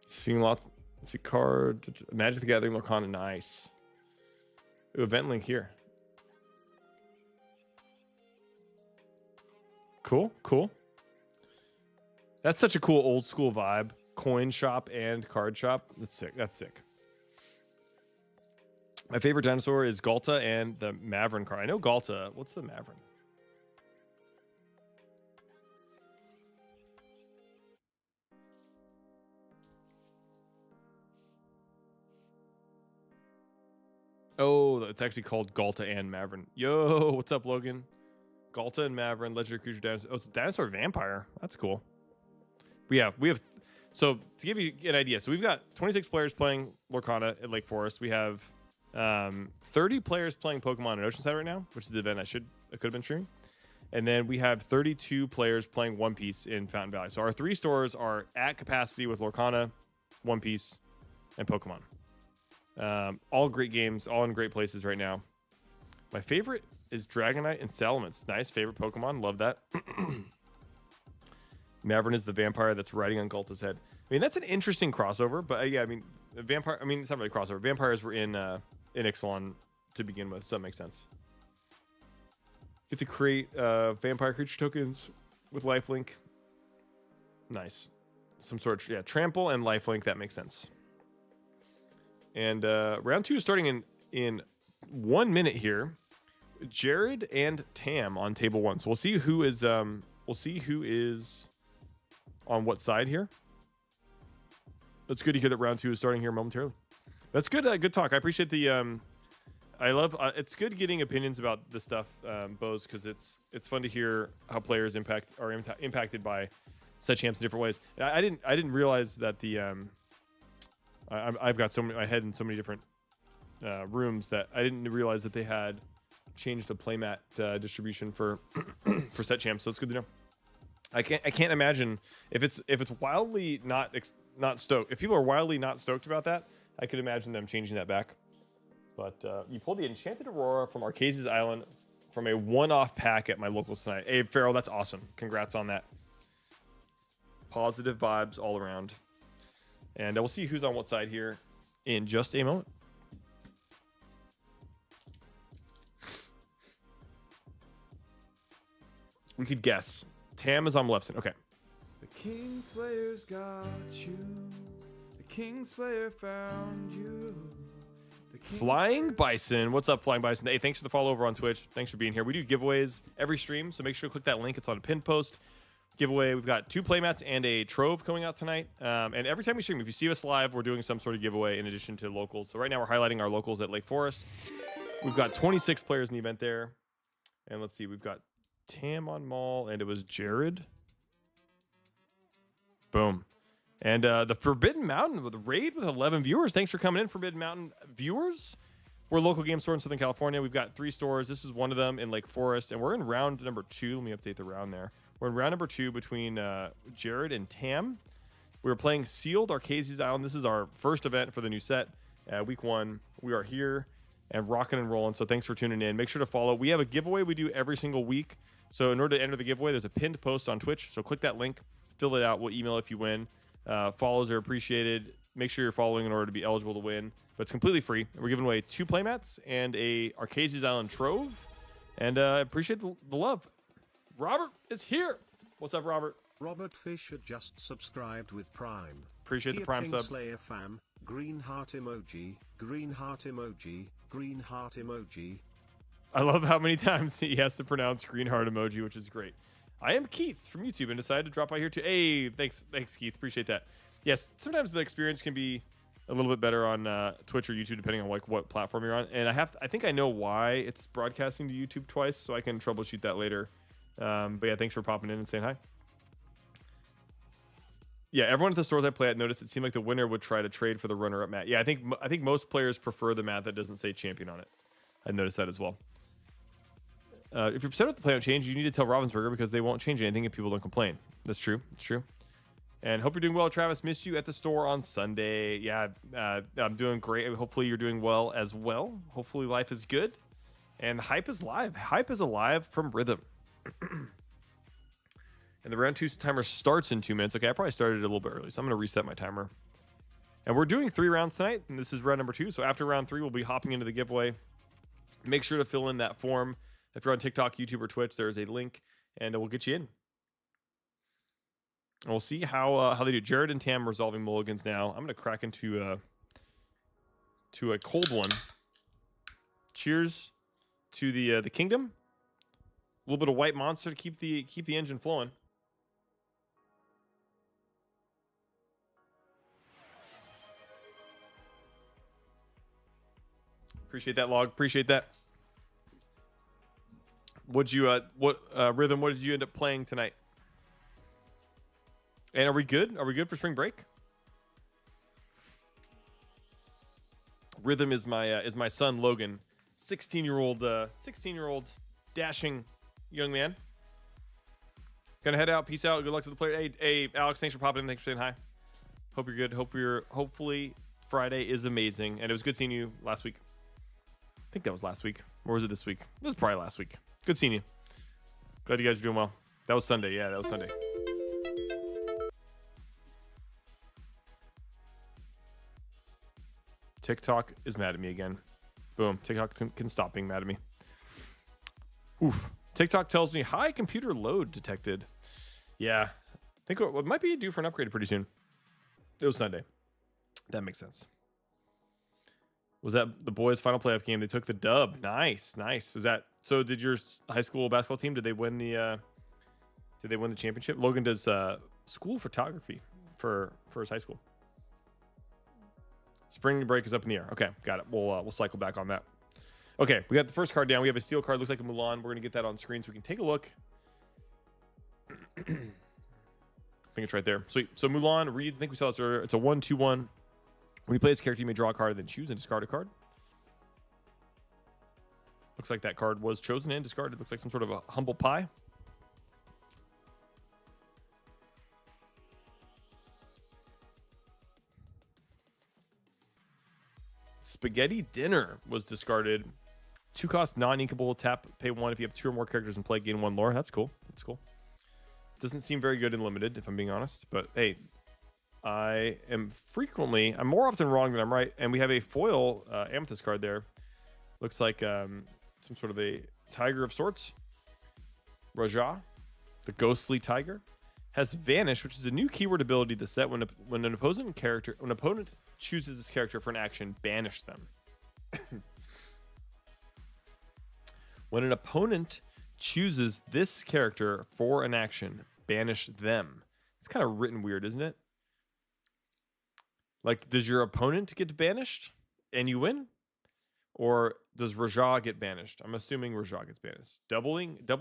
Seeing lots. Let's see, card. Magic the Gathering, Lorcana, nice. Ooh, event link here. Cool, cool. That's such a cool old school vibe. Coin shop and card shop. That's sick. That's sick. My favorite dinosaur is Galta and the Mavrin card. I know Galta. What's the Mavrin? Oh, it's actually called Galta and Mavrin. Yo, what's up, Logan? Galta and Mavrin, legendary creature dinosaur. Oh, it's a dinosaur vampire. That's cool. We have. So to give you an idea, so we've got 26 players playing Lorcana at Lake Forest. We have 30 players playing Pokemon in Oceanside right now, which is the event I could have been streaming. And then we have 32 players playing One Piece in Fountain Valley. So our 3 stores are at capacity with Lorcana, One Piece, and Pokemon. All great games, all in great places right now. My favorite is Dragonite and Salamence. Nice, favorite Pokemon. Love that. Mavrin is the vampire that's riding on Galta's head. I mean, that's an interesting crossover, but yeah, I mean, vampire. I mean, it's not really a crossover. Vampires were in Ixalan to begin with, so that makes sense. Get to create vampire creature tokens with lifelink. Nice. Some sort of, trample and lifelink. That makes sense. And round 2 is starting in 1 minute here. Jared and Tam on table 1. So we'll see who is on what side here. That's good to hear that round 2 is starting here momentarily. That's good. Good talk. I appreciate the. I love. It's good getting opinions about this stuff, Bose, because it's fun to hear how players are impacted by set champs in different ways. I didn't realize that the. I've got my head in so many different rooms that I didn't realize that they had changed the playmat distribution for for set champs. So it's good to know. I can't imagine if it's wildly not stoked. If people are wildly not stoked about that, I could imagine them changing that back. But you pulled the Enchanted Aurora from Archazia's Island from a one-off pack at my locals tonight. Hey, Farrell, that's awesome. Congrats on that. Positive vibes all around. And we'll see who's on what side here in just a moment. We could guess. Tam is on left side. Okay. The Kingslayer's got you. The Kingslayer found you. Flying Bison. What's up, Flying Bison? Hey, thanks for the follow over on Twitch. Thanks for being here. We do giveaways every stream, so make sure to click that link. It's on a pinned post. Giveaway. We've got 2 playmats and a Trove coming out tonight. And every time we stream, if you see us live, we're doing some sort of giveaway in addition to locals. So right now we're highlighting our locals at Lake Forest. We've got 26 players in the event there. And let's see, we've got Tam on Mall, and it was Jared. Boom. And the Forbidden Mountain with a raid with 11 viewers. Thanks for coming in, Forbidden Mountain viewers. We're a local game store in Southern California. We've got 3 stores. This is one of them in Lake Forest, and we're in round number 2. Let me update the round there. We're in round number 2 between Jared and Tam. We were playing Sealed Archazia's Island. This is our first event for the new set. Week 1. We are here and rocking and rolling, so thanks for tuning in. Make sure to follow. We have a giveaway we do every single week. So in order to enter the giveaway, there's a pinned post on Twitch. So click that link, fill it out. We'll email if you win. Follows are appreciated. Make sure you're following in order to be eligible to win. But it's completely free. We're giving away 2 playmats and a Archazia's Island Trove. And I appreciate the love. Robert is here. What's up, Robert? Robert Fisher just subscribed with Prime. Appreciate the Prime sub. Kingslayer fam, green heart emoji, green heart emoji, green heart emoji. I love how many times he has to pronounce green heart emoji, which is great. I am Keith from YouTube and decided to drop by here too. Hey, thanks Keith. Appreciate that. Yes, sometimes the experience can be a little bit better on Twitch or YouTube, depending on like what platform you're on. And I think I know why it's broadcasting to YouTube twice, so I can troubleshoot that later. But yeah, thanks for popping in and saying hi. Yeah, everyone at the stores I play at noticed it seemed like the winner would try to trade for the runner-up mat. Yeah, I think most players prefer the mat that doesn't say champion on it. I noticed that as well. If you're upset with the Playmat change, you need to tell Ravensburger because they won't change anything if people don't complain. That's true. It's true. And hope you're doing well, Travis. Missed you at the store on Sunday. Yeah, I'm doing great. Hopefully you're doing well as well. Hopefully life is good. And Hype is live. Hype is alive from Rhythm. And the round 2 timer starts in 2 minutes. Okay, I probably started a little bit early, so I'm going to reset my timer. And we're doing 3 rounds tonight, and this is round number 2. So after round 3, we'll be hopping into the giveaway. Make sure to fill in that form. If you're on TikTok, YouTube, or Twitch, there's a link, and we'll get you in. And we'll see how they do. Jared and Tam resolving mulligans now. I'm going to crack into a cold one. Cheers to the kingdom. A little bit of white monster to keep the engine flowing. Appreciate that, Log. Appreciate that. Rhythm, what did you end up playing tonight? And are we good? Are we good for spring break? Rhythm is my son Logan, 16-year-old dashing young man. Gonna head out. Peace out. Good luck to the player. Hey, Alex, thanks for popping in. Thanks for saying hi. Hope you're good. Hopefully Friday is amazing. And it was good seeing you last week. I think that was last week. Or was it this week? It was probably last week. Good seeing you. Glad you guys are doing well. That was Sunday. Yeah, that was Sunday. TikTok is mad at me again. Boom. TikTok can stop being mad at me. Oof. TikTok tells me, hi, computer load detected. Yeah. I think it might be due for an upgrade pretty soon. It was Sunday. That makes sense. Was that the boys' final playoff game? They took the dub. Nice. Was that so? Did your high school basketball team? Did they win the championship? Logan does school photography for his high school. Spring break is up in the air. Okay, got it. We'll cycle back on that. Okay, we got the first card down. We have a steel card. Looks like a Mulan. We're gonna get that on screen so we can take a look. I think it's right there. Sweet. So Mulan reads. I think we saw this earlier. It's a 1/2/1. When you play this character, you may draw a card, then choose and discard a card. Looks like that card was chosen and discarded. Looks like some sort of a humble pie. Spaghetti Dinner was discarded. 2-cost non-inkable. Tap, pay 1 if you have 2 or more characters in play, gain 1 lore. That's cool. That's cool. Doesn't seem very good in limited, if I'm being honest. But hey, I'm more often wrong than I'm right. And we have a foil amethyst card there. Looks like some sort of a tiger of sorts. Raja, the ghostly tiger, has Vanish, which is a new keyword ability to set when an opponent chooses this character for an action, banish them. When an opponent chooses this character for an action, banish them. It's kind of written weird, isn't it? Like, does your opponent get banished and you win? Or does Raja get banished? I'm assuming Raja gets banished. Double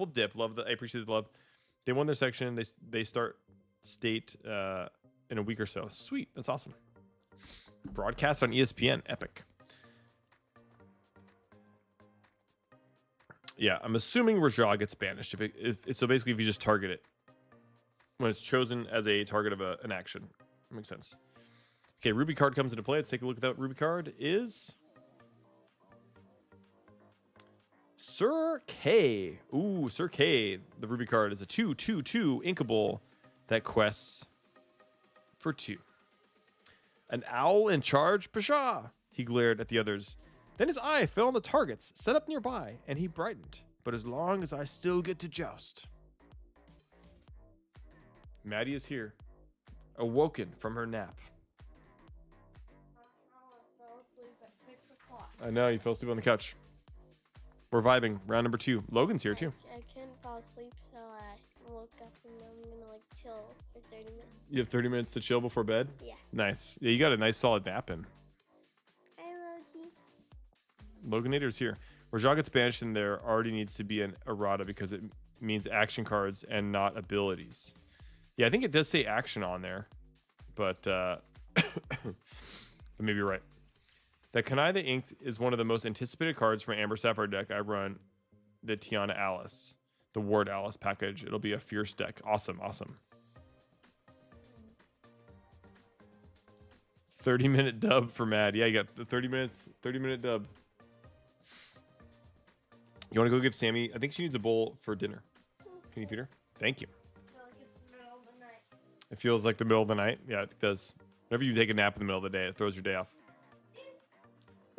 dip. I appreciate the love. They won their section. They start state in a week or so. Sweet. That's awesome. Broadcast on ESPN. Epic. Yeah, I'm assuming Raja gets banished. So basically, if you just target it when it's chosen as a target of an action. That makes sense. Okay, Ruby card comes into play. Let's take a look at that. Ruby card is Sir K. Ooh, Sir K. The Ruby card is a 2/2/2 inkable that quests for 2. An owl in charge, Pshaw! He glared at the others. Then his eye fell on the targets set up nearby, and he brightened. But as long as I still get to joust. Maddie is here, awoken from her nap. Somehow I fell asleep at 6 o'clock. I know, you fell asleep on the couch. We're vibing. Round number 2. Logan's here too. I couldn't fall asleep, so I woke up and I'm gonna like chill for 30 minutes. You have 30 minutes to chill before bed? Yeah. Nice. Yeah, you got a nice solid nap in. Hi, Loki. Loganator's here. Where Jacques gets banished in there already needs to be an errata because it means action cards and not abilities. Yeah, I think it does say action on there, but maybe you're right. That Kanai the Inked is one of the most anticipated cards from Amber Sapphire deck. I run the Tiana Alice, the Ward Alice package. It'll be a fierce deck. Awesome, awesome. 30-minute dub for Mad. Yeah, you got the 30-minute dub. You want to go give Sammy? I think she needs a bowl for dinner. Can you feed her? Thank you. It feels like the middle of the night. Yeah, it does. Whenever you take a nap in the middle of the day, it throws your day off.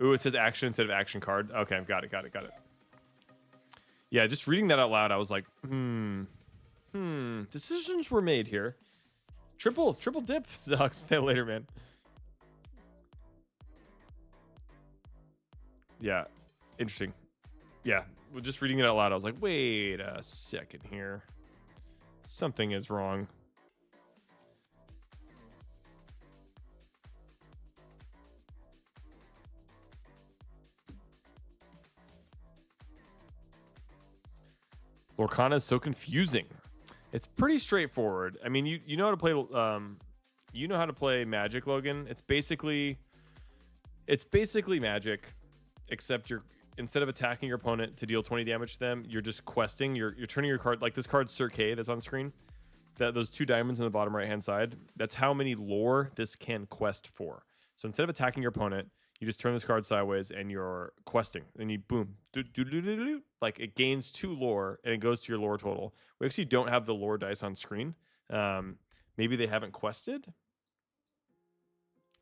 Ooh, it says action instead of action card. Okay, I've got it. Yeah, just reading that out loud, I was like, decisions were made here. Triple dip sucks. Stay later, man. Yeah, interesting. Yeah, just reading it out loud, I was like, wait a second here. Something is wrong. Lorcana is so confusing. It's pretty straightforward. I mean, you know how to play Magic, Logan. It's basically Magic, except instead of attacking your opponent to deal 20 damage to them, you're just questing. You're turning your card, like this card Sir K that's on screen. Those 2 diamonds on the bottom right hand side. That's how many lore this can quest for. So instead of attacking your opponent, you just turn this card sideways and you're questing. And you boom, like it gains 2 lore and it goes to your lore total. We actually don't have the lore dice on screen. Maybe they haven't quested.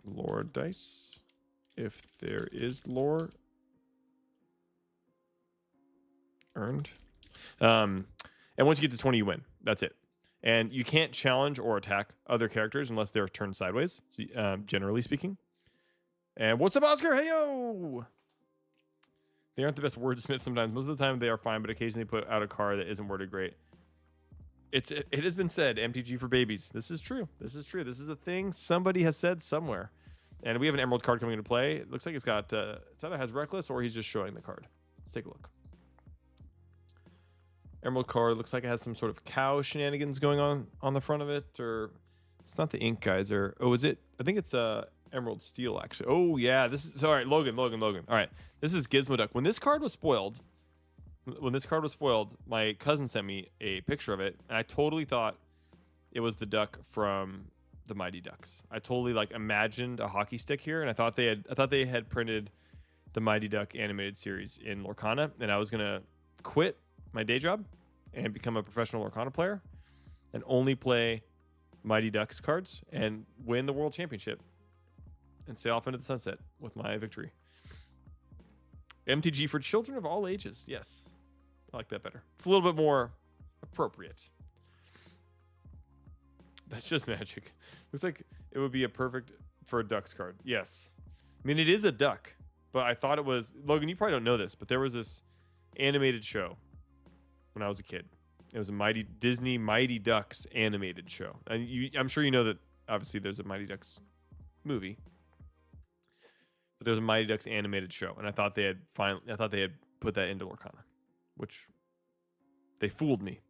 Lore dice. If there is lore earned. And once you get to 20, you win. That's it. And you can't challenge or attack other characters unless they're turned sideways, so, generally speaking. And what's up, Oscar? Hey, yo! They aren't the best wordsmiths sometimes. Most of the time they are fine, but occasionally put out a card that isn't worded great. It has been said, MTG for babies. This is true. This is true. This is a thing somebody has said somewhere. And we have an Emerald card coming into play. It looks like it's got, it either has Reckless or he's just showing the card. Let's take a look. Emerald card looks like it has some sort of cow shenanigans going on the front of it, or it's not the ink geyser. Oh, is it? I think it's Emerald Steel, actually. Oh, yeah. This is all right. Logan. All right. This is Gizmo Duck. When this card was spoiled, my cousin sent me a picture of it, and I totally thought it was the duck from the Mighty Ducks. I totally like imagined a hockey stick here, and I thought they had printed the Mighty Duck animated series in Lorcana, and I was gonna quit my day job and become a professional Lorcana player and only play Mighty Ducks cards and win the world championship and sail off into the sunset with my victory. MTG for children of all ages. Yes. I like that better. It's a little bit more appropriate. That's just Magic. Looks like it would be a perfect for a Ducks card. Yes. I mean, it is a duck, but I thought it was... Logan, you probably don't know this, but there was this animated show when I was a kid. It was a Disney Mighty Ducks animated show. And I'm sure you know that obviously there's a Mighty Ducks movie. But there's a Mighty Ducks animated show, and I thought they had put that into Lorcana, which they fooled me.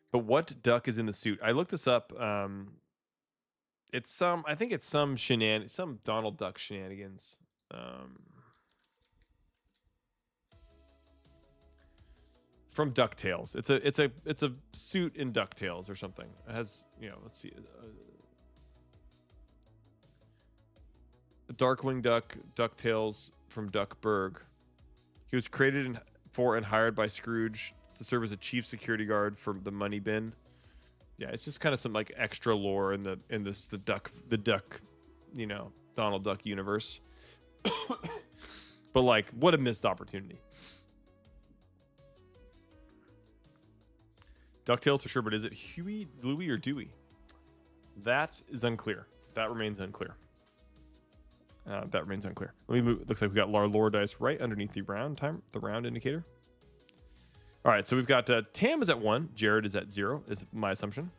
But what duck is in the suit? I looked this up. I think it's some Donald Duck shenanigans. From DuckTales. It's a suit in DuckTales or something. It has, let's see. A Darkwing Duck, DuckTales from Duckburg. He was created for and hired by Scrooge to serve as a chief security guard for the money bin. Yeah, it's just kind of some like extra lore in the duck Donald Duck universe. But like, what a missed opportunity. DuckTales for sure, but is it Huey, Louie, or Dewey? That is unclear. That remains unclear. That remains unclear. Let me move. Looks like we got our lore dice right underneath the round indicator. All right, so we've got Tam is at 1, Jared is at 0, is my assumption.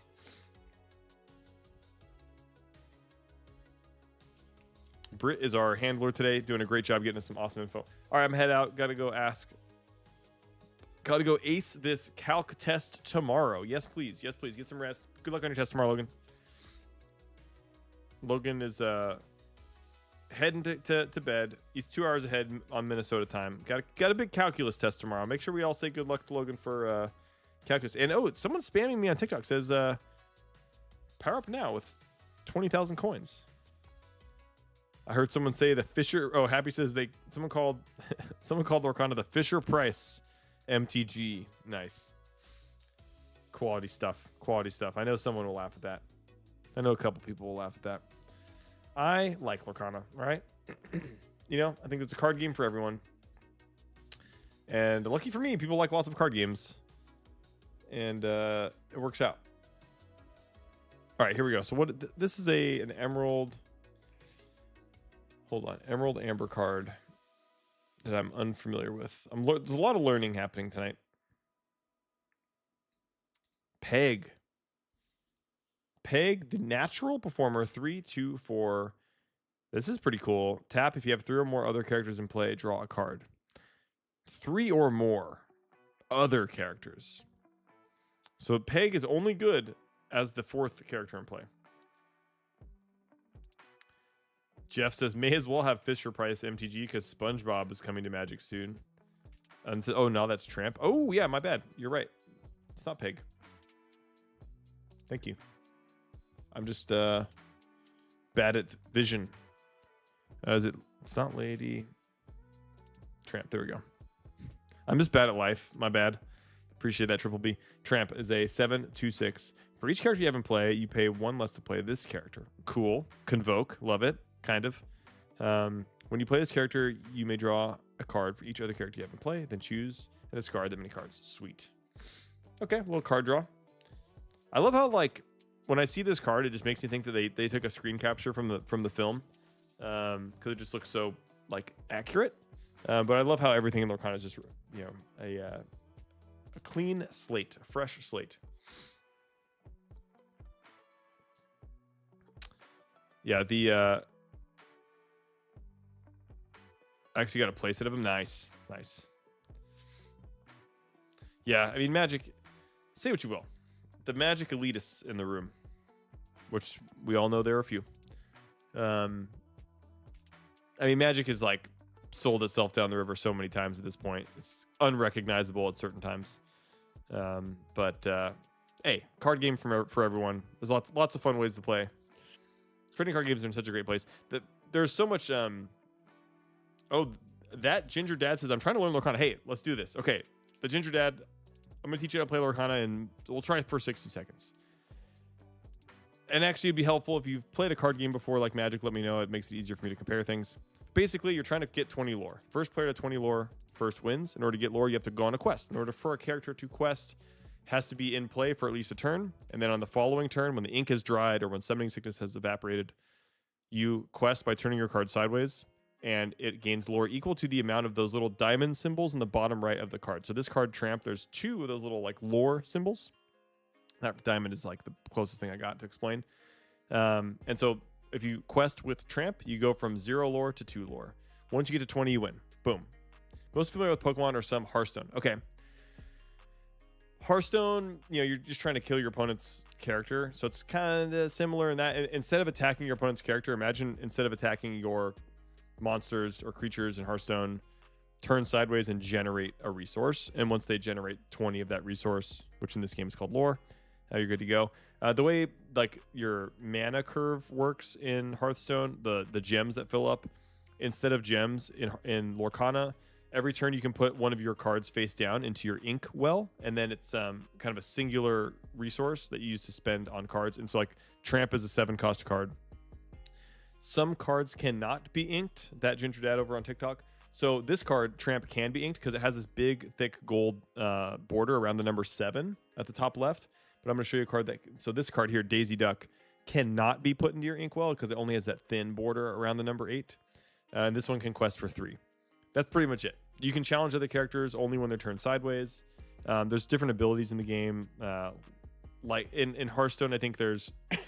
Britt is our handler today, doing a great job getting us some awesome info. All right, I'm head out. Got to go ace this calc test tomorrow. Yes, please. Yes, please. Get some rest. Good luck on your test tomorrow, Logan. Logan is heading to bed. He's 2 hours ahead on Minnesota time. Got a big calculus test tomorrow. Make sure we all say good luck to Logan for calculus. And someone's spamming me on TikTok. Says power up now with 20,000 coins. I heard someone say the Fisher. Oh, Happy says someone called Lorcana the Fisher Price MTG. Nice. Quality stuff. Quality stuff. I know someone will laugh at that. I know a couple people will laugh at that. I like Lorcana, right? I think it's a card game for everyone. And lucky for me, people like lots of card games. And it works out. All right, here we go. So this is an emerald. Hold on. Emerald Amber card that I'm unfamiliar with. There's a lot of learning happening tonight. Peg, the natural performer, 3, 2, 4. This is pretty cool. Tap if you have 3 or more other characters in play, draw a card. 3 or more other characters. So Peg is only good as the 4th character in play. Jeff says, may as well have Fisher Price MTG because SpongeBob is coming to Magic soon. And no, that's Tramp. Oh, yeah, my bad. You're right. It's not Peg. Thank you. I'm just bad at vision. It's not Lady Tramp. There we go. I'm just bad at life. My bad. Appreciate that, Triple B. Tramp is a 7/2/6. For each character you have in play, you pay 1 less to play this character. Cool. Convoke. Love it. Kind of. When you play this character, you may draw a card for each other character you have in play, then choose and discard that many cards. Sweet. Okay, a little card draw. I love how, when I see this card, it just makes me think that they took a screen capture from the film, because it just looks so accurate. But I love how everything in Lorcana is just a clean slate, a fresh slate. Yeah, I actually got a playset of them. Nice. Yeah, I mean, Magic, say what you will. The Magic elitists in the room, which we all know there are a few. I mean, Magic has sold itself down the river so many times at this point. It's unrecognizable at certain times. But hey, card game for everyone. There's lots of fun ways to play. Trading card games are in such a great place that there's so much. That Ginger Dad says, I'm trying to learn Lorcana. Hey, let's do this. Okay, the Ginger Dad, I'm going to teach you how to play Lorcana, and we'll try it for 60 seconds. And actually, it'd be helpful if you've played a card game before, like Magic, let me know. It makes it easier for me to compare things. Basically, you're trying to get 20 lore. First player to 20 lore first wins. In order to get lore, you have to go on a quest. In order for a character to quest, has to be in play for at least a turn. And then on the following turn, when the ink has dried or when Summoning Sickness has evaporated, you quest by turning your card sideways, and it gains lore equal to the amount of those little diamond symbols in the bottom right of the card. So this card, Tramp, there's 2 of those little lore symbols. That diamond is the closest thing I got to explain. And so if you quest with Tramp, you go from 0 lore to 2 lore. Once you get to 20, you win. Boom. Most familiar with Pokemon are some Hearthstone. Okay. Hearthstone, you're just trying to kill your opponent's character. So it's kind of similar in that. Instead of attacking your opponent's character, imagine instead of attacking your monsters or creatures in Hearthstone, turn sideways and generate a resource. And once they generate 20 of that resource, which in this game is called lore, you're good to go. The way your mana curve works in Hearthstone, the gems that fill up, instead of gems in Lorcana, every turn you can put one of your cards face down into your ink well, and then it's kind of a singular resource that you use to spend on cards. And so Tramp is a 7-cost card. Some cards cannot be inked. That Ginger Dad over on TikTok. So this card, Tramp, can be inked because it has this big, thick gold border around the number 7 at the top left. But I'm going to show you a card so this card here, Daisy Duck, cannot be put into your inkwell because it only has that thin border around the number 8. And this one can quest for 3. That's pretty much it. You can challenge other characters only when they're turned sideways. There's different abilities in the game. Like in Hearthstone, I think there's... I'm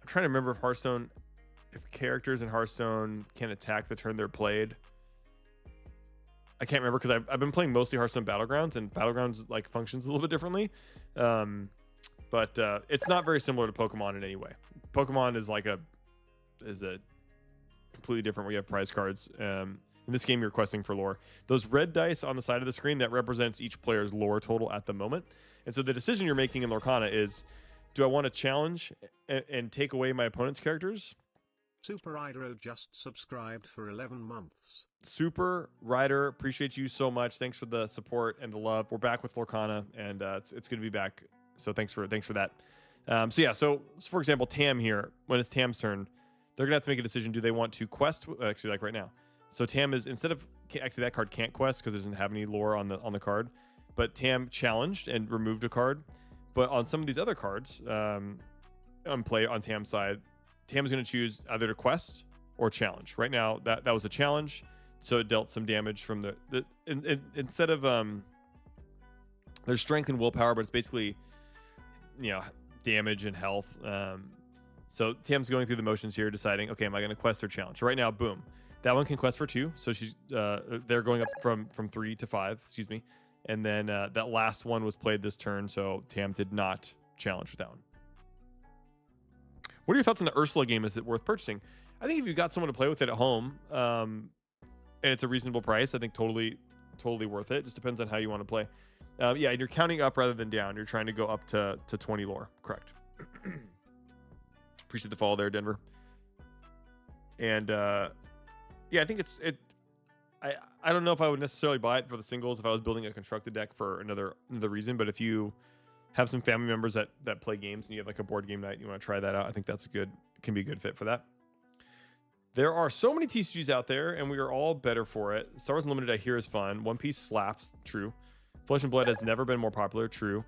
trying to remember if characters in Hearthstone can attack the turn they're played. I can't remember because I've been playing mostly Hearthstone Battlegrounds, and Battlegrounds like functions a little bit differently. But it's not very similar to Pokemon in any way. Pokemon is like a completely different where you have prize cards. In this game, you're questing for lore. Those red dice on the side of the screen, that represents each player's lore total at the moment. And so the decision you're making in Lorcana is, do I want to challenge and take away my opponent's characters? Super Rider just subscribed for 11 months. Super Rider, appreciate you so much. Thanks for the support and the love. We're back with Lorcana, and it's good to be back. So thanks for that. So for example, Tam here, when it's Tam's turn, they're gonna have to make a decision. Do they want to quest? Actually, like right now. So Tam is, instead of, actually that card can't quest because it doesn't have any lore on the card, but Tam challenged and removed a card. But on some of these other cards, on play on Tam's side, Tam's going to choose either to quest or challenge. Right now, that was a challenge, so it dealt some damage from instead of there's strength and willpower, but it's basically damage and health. So Tam's going through the motions here, deciding, okay, am I going to quest or challenge? Right now, boom, that one can quest for 2, so she's they're going up from 3 to 5, excuse me, and then that last one was played this turn, so Tam did not challenge with that one. What are your thoughts on the Ursula game? Is it worth purchasing? I think if you've got someone to play with it at home, and it's a reasonable price, I think totally worth it. Just depends on how you want to play. Yeah, you're counting up rather than down. You're trying to go up to 20 lore. Correct. Appreciate the follow there, Denver. And yeah, I think I don't know if I would necessarily buy it for the singles if I was building a constructed deck for another reason, but if you have some family members that play games and you have like a board game night and you want to try that out, I think can be a good fit for that. There are so many TCGs out there, and we are all better for it. Star Wars Unlimited, I hear, is fun. One Piece slaps, true. Flesh and Blood has never been more popular, true.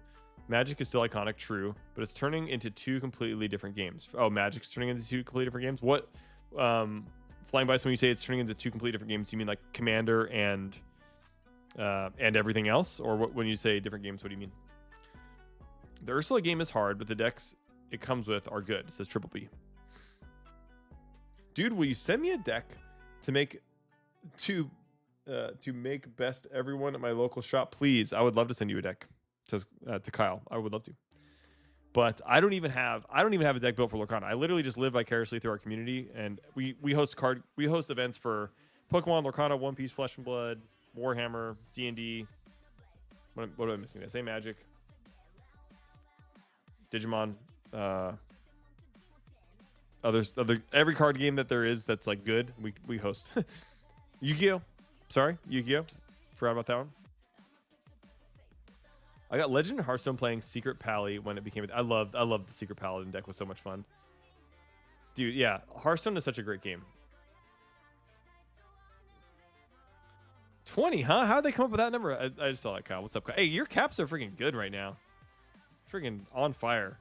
Magic is still iconic, true. But it's turning into 2 completely different games. Oh, Magic's turning into 2 completely different games? What? Flying by, so when you say it's turning into 2 completely different games, you mean like Commander and everything else? Or when you say different games, what do you mean? The Ursula game is hard, but the decks it comes with are good, says Triple B. Dude, will you send me a deck to make best everyone at my local shop, please? I would love to send you a deck, says to Kyle. I would love to. But I don't even have a deck built for Lorcana. I literally just live vicariously through our community, and we host events for Pokemon, Lorcana, One Piece, Flesh and Blood, Warhammer, D&D. What am I missing? Did I say Magic? Digimon, every card game that there is that's like good, we host. Yu-Gi-Oh! Sorry, Yu-Gi-Oh! Forgot about that one. I got Legend of Hearthstone playing Secret Pally when it became. I loved the Secret Paladin deck, was so much fun. Dude, yeah, Hearthstone is such a great game. 20, huh? How'd they come up with that number? I just saw that, Kyle. What's up, Kyle? Hey, your caps are freaking good right now. Freaking on fire.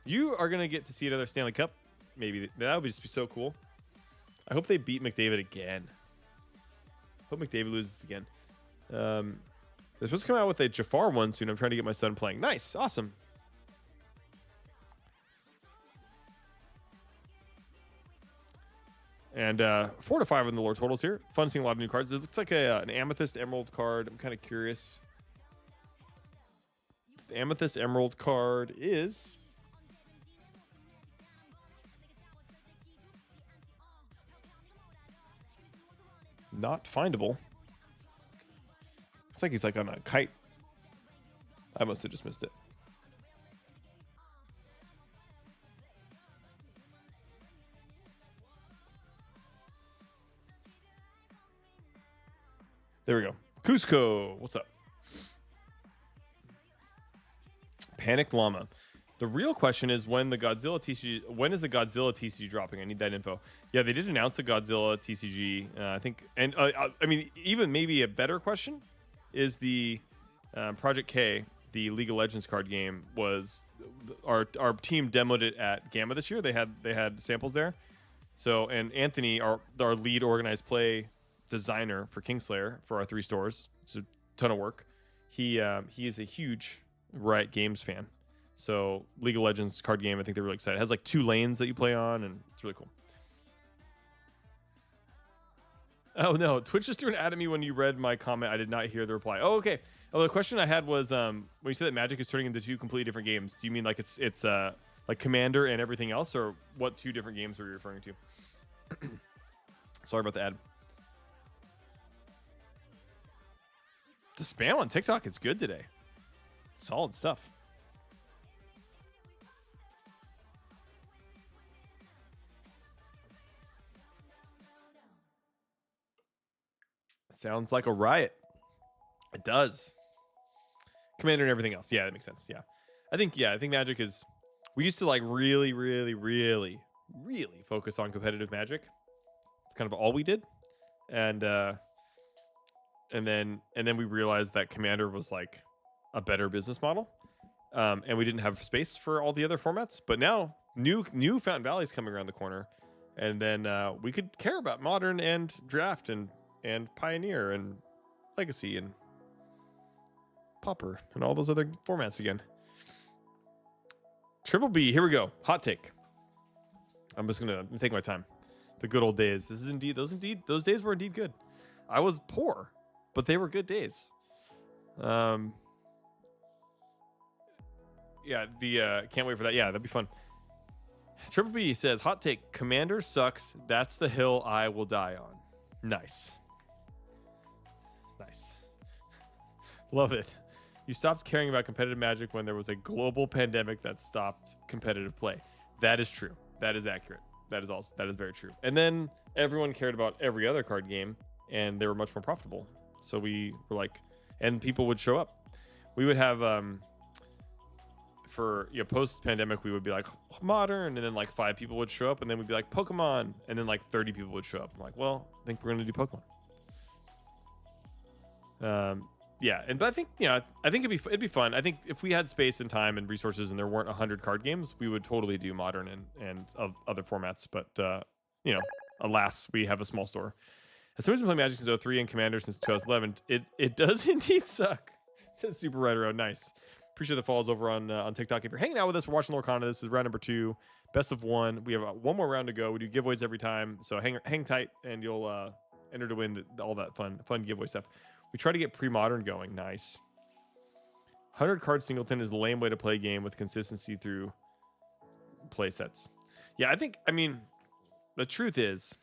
You are going to get to see another Stanley Cup. Maybe. That would just be so cool. I hope they beat McDavid again. Hope McDavid loses again. They're supposed to come out with a Jafar one soon. I'm trying to get my son playing. Nice. Awesome. And 4 to 5 on the lore totals here. Fun seeing a lot of new cards. It looks like an Amethyst Emerald card. I'm kind of curious. The Amethyst Emerald card is not findable. Looks like he's like on a kite. I must have just missed it. There we go. Cusco, what's up? Panicked Llama. The real question is when is the Godzilla TCG dropping? I need that info. Yeah, they did announce a Godzilla TCG, I think. And I mean, even maybe a better question is the Project K, the League of Legends card game, was our team demoed it at Gamma this year. They had samples there. So, and Anthony, our lead organized play designer for Kingslayer for our 3 stores. It's a ton of work. He is a huge Riot Games fan. So League of Legends card game, I think they're really excited. It has like 2 lanes that you play on, and it's really cool. Oh no, Twitch just threw an ad at me when you read my comment. I did not hear the reply. Oh, okay. Oh, the question I had was when you said that Magic is turning into 2 completely different games, do you mean like it's like Commander and everything else, or what 2 different games were you referring to? Sorry about the ad. The spam on TikTok is good today. Solid stuff. Sounds like a riot. It does. Commander and everything else. Yeah, that makes sense. Yeah. I think Magic is... We used to like really focus on competitive Magic. It's kind of all we did. And then we realized that Commander was like a better business model. And we didn't have space for all the other formats. But now new Fountain Valley is coming around the corner. And then we could care about Modern and Draft and Pioneer and Legacy and Pauper and all those other formats again. Triple B, here we go. Hot take. I'm gonna take my time. The good old days. Those days were indeed good. I was poor, but they were good days. Yeah, can't wait for that. Yeah, that'd be fun. Triple B says, hot take, Commander sucks. That's the hill I will die on. Nice. Love it. You stopped caring about competitive Magic when there was a global pandemic that stopped competitive play. That is true. That is accurate. That is very true. And then everyone cared about every other card game, and they were much more profitable. So we were like, and people would show up. We would have for post pandemic, we would be like Modern, and then like 5 people would show up, and then we'd be like Pokemon, and then like 30 people would show up. I'm like, well, I think we're gonna do Pokemon. Yeah, but I think it'd be fun. I think if we had space and time and resources, and there weren't 100 card games, we would totally do Modern and other formats. But alas, we have a small store. As someone who's been playing Magic since 03 and Commander since 2011, it does indeed suck. Says Super Retro. Nice. Appreciate the follows over on TikTok. If you're hanging out with us, we're watching Lorcana. This is round number 2, best of 1. We have one more round to go. We do giveaways every time, so hang tight, and you'll enter to win all that fun giveaway stuff. We try to get pre-modern going. Nice. 100 card singleton is a lame way to play a game with consistency through play sets. Yeah, I mean, the truth is,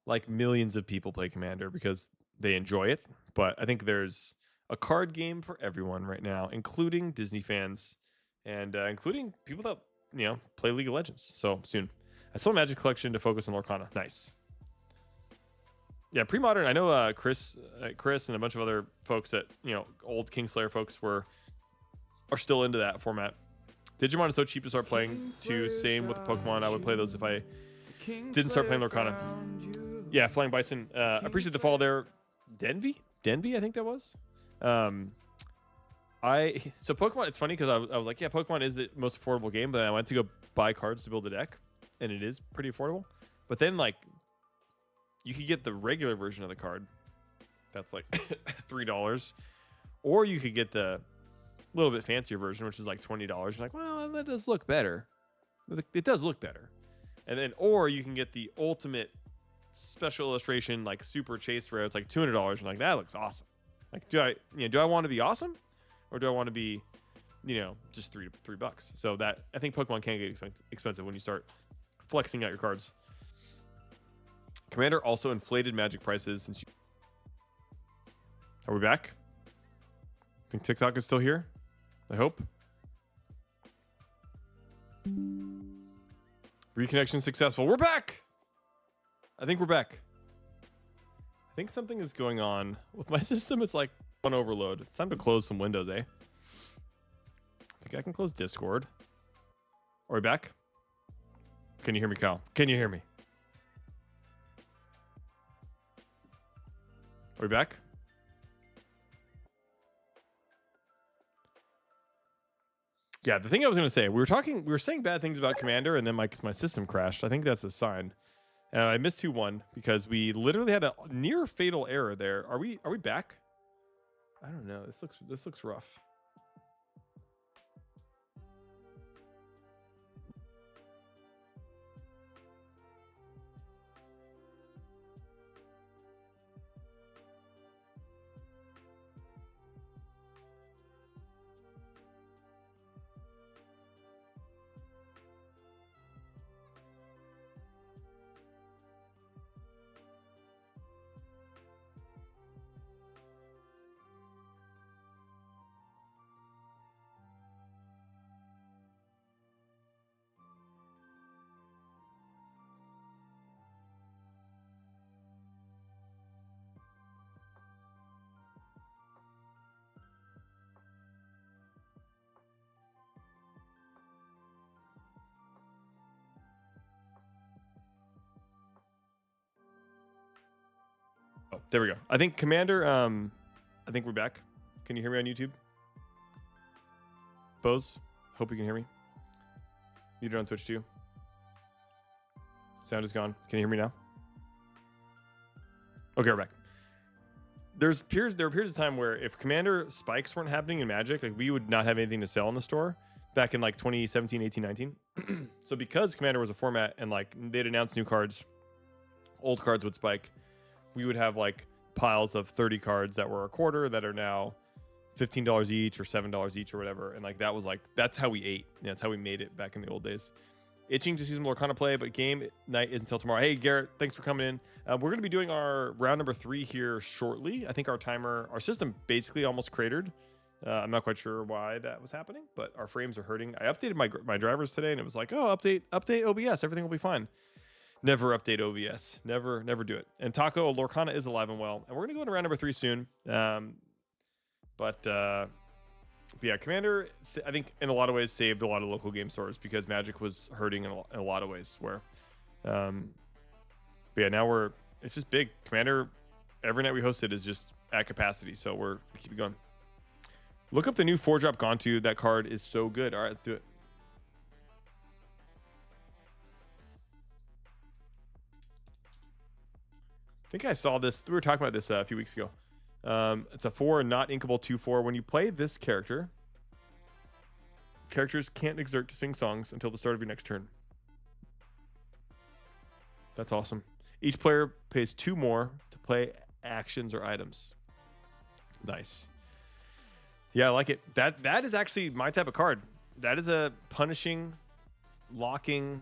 like, millions of people play Commander because they enjoy it. But I think there's a card game for everyone right now, including Disney fans and including people that, play League of Legends. So soon. I sold Magic Collection to focus on Lorcana. Nice. Yeah, pre-modern. I know Chris and a bunch of other folks that old Kingslayer folks are still into that format. Digimon is so cheap to start playing too. Same with Pokemon. I would play those if I didn't start playing Lorcana. Yeah, Flying Bison. Appreciate the follow there. Denby, I think that was. So Pokemon. It's funny because I was like, yeah, Pokemon is the most affordable game, but I went to go buy cards to build a deck, and it is pretty affordable. But then like, you could get the regular version of the card. That's like $3. Or you could get the little bit fancier version, which is like $20. You're like, well, that does look better. It does look better. And then, or you can get the ultimate special illustration, like super chase rare. It's like $200. I'm like, that looks awesome. Like, do I want to be awesome? Or do I want to be, just $3? So that, I think Pokemon can get expensive when you start flexing out your cards. Commander also inflated Magic prices since you... Are we back? I think TikTok is still here. I hope. Reconnection successful. We're back! I think we're back. I think something is going on with my system. It's like on overload. It's time to close some windows, eh? I think I can close Discord. Are we back? Can you hear me, Kyle? Can you hear me? Are we back? Yeah, the thing I was gonna say, we were saying bad things about Commander, and then my system crashed. I think that's a sign. And I missed 2-1 because we literally had a near fatal error there. Are we back? I don't know. This looks rough. Oh, there we go. I think Commander, I think we're back. Can you hear me on YouTube? Bose, hope you can hear me. Muted on Twitch too. Sound is gone. Can you hear me now? Okay, we're back. There were periods of time where if Commander spikes weren't happening in Magic, like we would not have anything to sell in the store back in like 2017, 18, 19. So because Commander was a format and like they'd announce new cards, old cards would spike, we would have like piles of 30 cards that were a quarter that are now $15 each or $7 each or whatever. And like that was like, that's how we ate. Yeah, that's how we made it back in the old days. Itching to see some Lorcana play, but game night is until tomorrow. Hey, Garrett, thanks for coming in. We're going to be doing our round number 3 here shortly. I think our system basically almost cratered. I'm not quite sure why that was happening, but our frames are hurting. I updated my drivers today, and it was like, oh, update OBS. Everything will be fine. Never update OBS. Never do it. And Taco, Lorcana is alive and well. And we're going to go into round number 3 soon. But yeah, Commander, I think in a lot of ways saved a lot of local game stores because Magic was hurting in a lot of ways. Where, but yeah, now it's just big. Commander, every night we host it is just at capacity, so we keep it going. Look up the new 4-drop Gontu. That card is so good. All right, let's do it. I think I saw this. We were talking about this a few weeks ago. It's a 4 not inkable 2/4. When you play this character, characters can't exert to sing songs until the start of your next turn. That's awesome. Each player pays 2 more to play actions or items. Nice. Yeah, I like it. That is actually my type of card. That is a punishing, locking,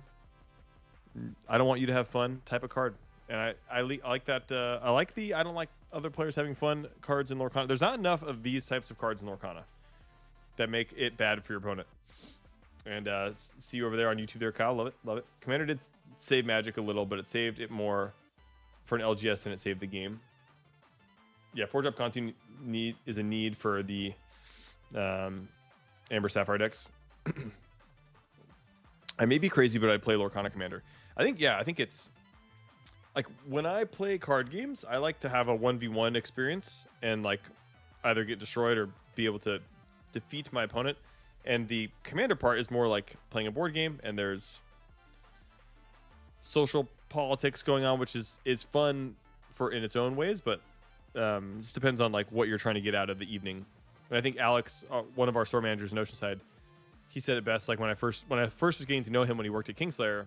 I don't want you to have fun type of card. And I like that. I like the I don't like other players having fun cards in Lorcana. There's not enough of these types of cards in Lorcana that make it bad for your opponent. And see you over there on YouTube there, Kyle. Love it. Love it. Commander did save Magic a little, but it saved it more for an LGS than it saved the game. Yeah, 4-drop Gontu is a need for the Amber Sapphire decks. I may be crazy, but I play Lorcana Commander. I think it's like when I play card games, I like to have a 1v1 experience and like either get destroyed or be able to defeat my opponent. And the Commander part is more like playing a board game, and there's social politics going on, which is fun for in its own ways, but just depends on like what you're trying to get out of the evening. And I think Alex, one of our store managers in Oceanside, he said it best. Like when I first was getting to know him when he worked at Kingslayer,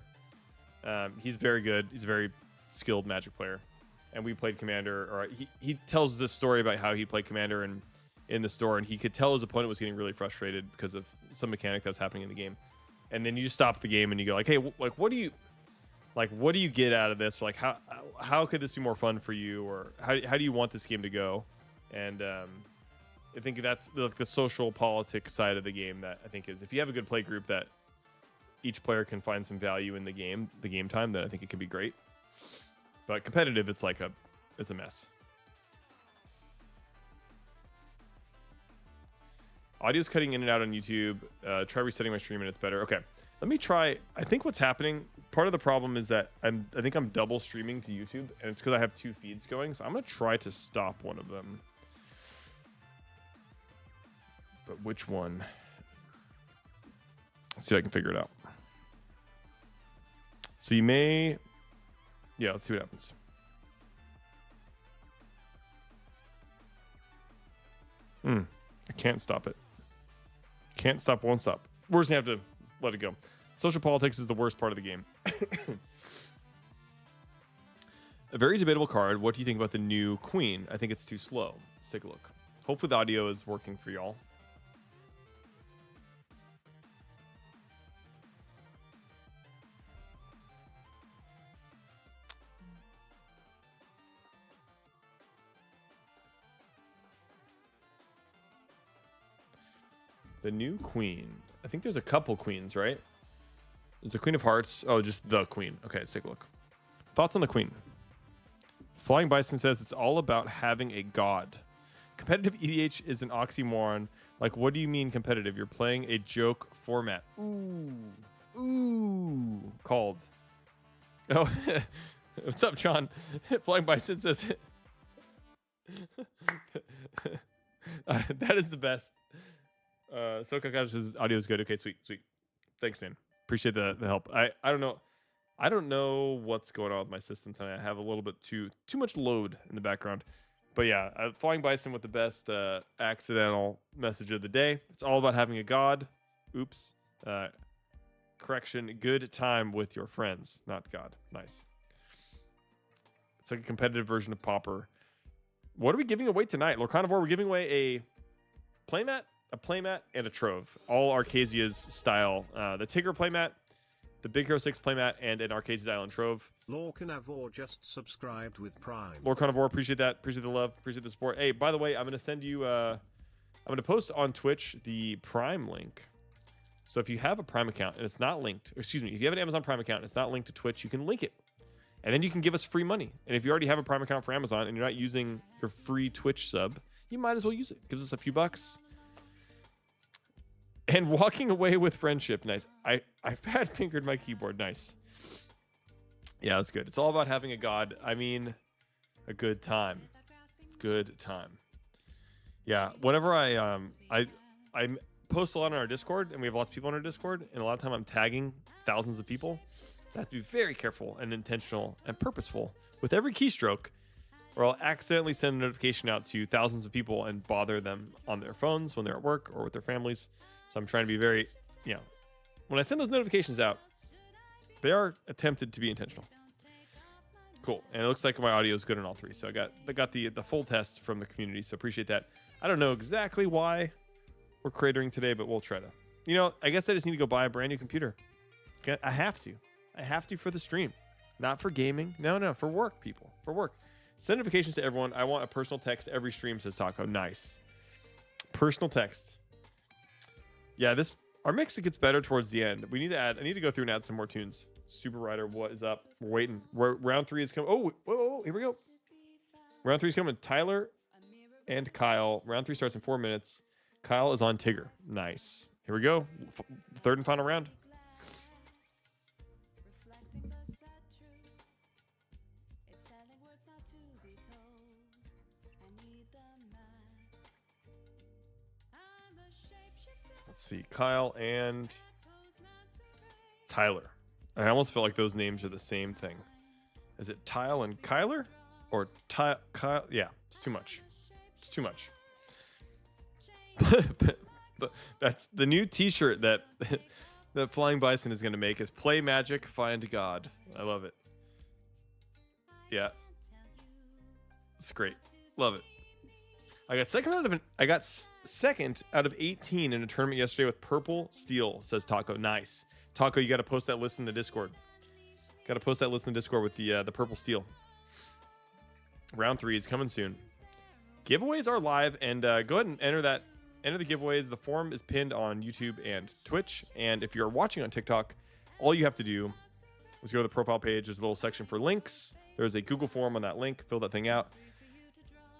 he's very good. He's a very skilled Magic player, and we played Commander. Or he tells this story about how he played Commander in the store, and he could tell his opponent was getting really frustrated because of some mechanic that was happening in the game. And then you just stop the game and you go like, hey, what do you get out of this? Or like how could this be more fun for you, or how do you want this game to go? And I think that's the social politics side of the game that I think is, if you have a good play group that each player can find some value in the game time, then I think it can be great. But competitive, it's a mess. Audio's cutting in and out on YouTube. Try resetting my stream and it's better. Okay, let me try. I think what's happening, part of the problem is that I think I'm double streaming to YouTube, and it's because I have 2 feeds going. So I'm gonna try to stop one of them. But which one? Let's see if I can figure it out. So you may... Yeah, let's see what happens. I can't stop it. Can't stop, won't stop. We're just going to have to let it go. Social politics is the worst part of the game. A very debatable card. What do you think about the new queen? I think it's too slow. Let's take a look. Hopefully the audio is working for y'all. The new queen. I think there's a couple queens, right? There's the Queen of Hearts. Oh, just the queen. Okay, let's take a look. Thoughts on the queen? Flying Bison says it's all about having a god. Competitive EDH is an oxymoron. Like, what do you mean competitive? You're playing a joke format. Ooh. Called. Oh, what's up, John? Flying Bison says that is the best. So Kakash says audio is good. Okay, sweet. Thanks, man. Appreciate the help. I don't know. I don't know what's going on with my system tonight. I have a little bit too much load in the background. But yeah, Flying Bison with the best accidental message of the day. It's all about having a god. Oops. Correction. Good time with your friends, not god. Nice. It's like a competitive version of Pauper. What are we giving away tonight? Lorcana, we're giving away a playmat, and a Trove. All Archazia's style. The Tigger playmat, the Big Hero 6 playmat, and an Archazia's Island Trove. Lorcanavore just subscribed with Prime. Lorcanavore, appreciate that. Appreciate the love. Appreciate the support. Hey, by the way, I'm going to send you... I'm going to post on Twitch the Prime link. So if you have a Prime account and it's not linked... Excuse me. If you have an Amazon Prime account and it's not linked to Twitch, you can link it. And then you can give us free money. And if you already have a Prime account for Amazon and you're not using your free Twitch sub, you might as well use it. Gives us a few bucks. And walking away with friendship. Nice. I fat fingered my keyboard. Nice. Yeah, that's good. It's all about having a god. I mean, a good time. Good time. Yeah. Whenever I post a lot on our Discord, and we have lots of people on our Discord, and a lot of time I'm tagging thousands of people. I have to be very careful and intentional and purposeful with every keystroke, or I'll accidentally send a notification out to thousands of people and bother them on their phones when they're at work or with their families. So I'm trying to be very, when I send those notifications out, they are attempted to be intentional. Cool. And it looks like my audio is good on all three. So I got the full test from the community. So appreciate that. I don't know exactly why we're cratering today, but we'll try to. I guess I just need to go buy a brand new computer. I have to. I have to for the stream. Not for gaming. No, for work, people. For work. Send notifications to everyone. I want a personal text every stream, says Taco. Nice. Personal text. Yeah, our mix gets better towards the end. I need to go through and add some more tunes. Super Rider, what is up? We're waiting. Round 3 is coming. Oh, whoa, here we go. Round 3 is coming. Tyler and Kyle. Round 3 starts in 4 minutes. Kyle is on Tigger. Nice. Here we go. Third and final round. Let's see, Kyle and Tyler. I almost feel like those names are the same thing. Is it Tyle and Kyler? Or Kyle? Yeah, it's too much. It's too much. But that's the new t-shirt that that Flying Bison is going to make is Play Magic, Find God. I love it. Yeah. It's great. Love it. I got second out of 18 in a tournament yesterday with Purple Steel, says Taco. Nice. Taco, you got to post that list in the Discord. Got to post that list in the Discord with the Purple Steel. Round 3 is coming soon. Giveaways are live, and go ahead and enter the giveaways. The form is pinned on YouTube and Twitch, and if you're watching on TikTok, all you have to do is go to the profile page. There's a little section for links. There's a Google form on that link. Fill that thing out.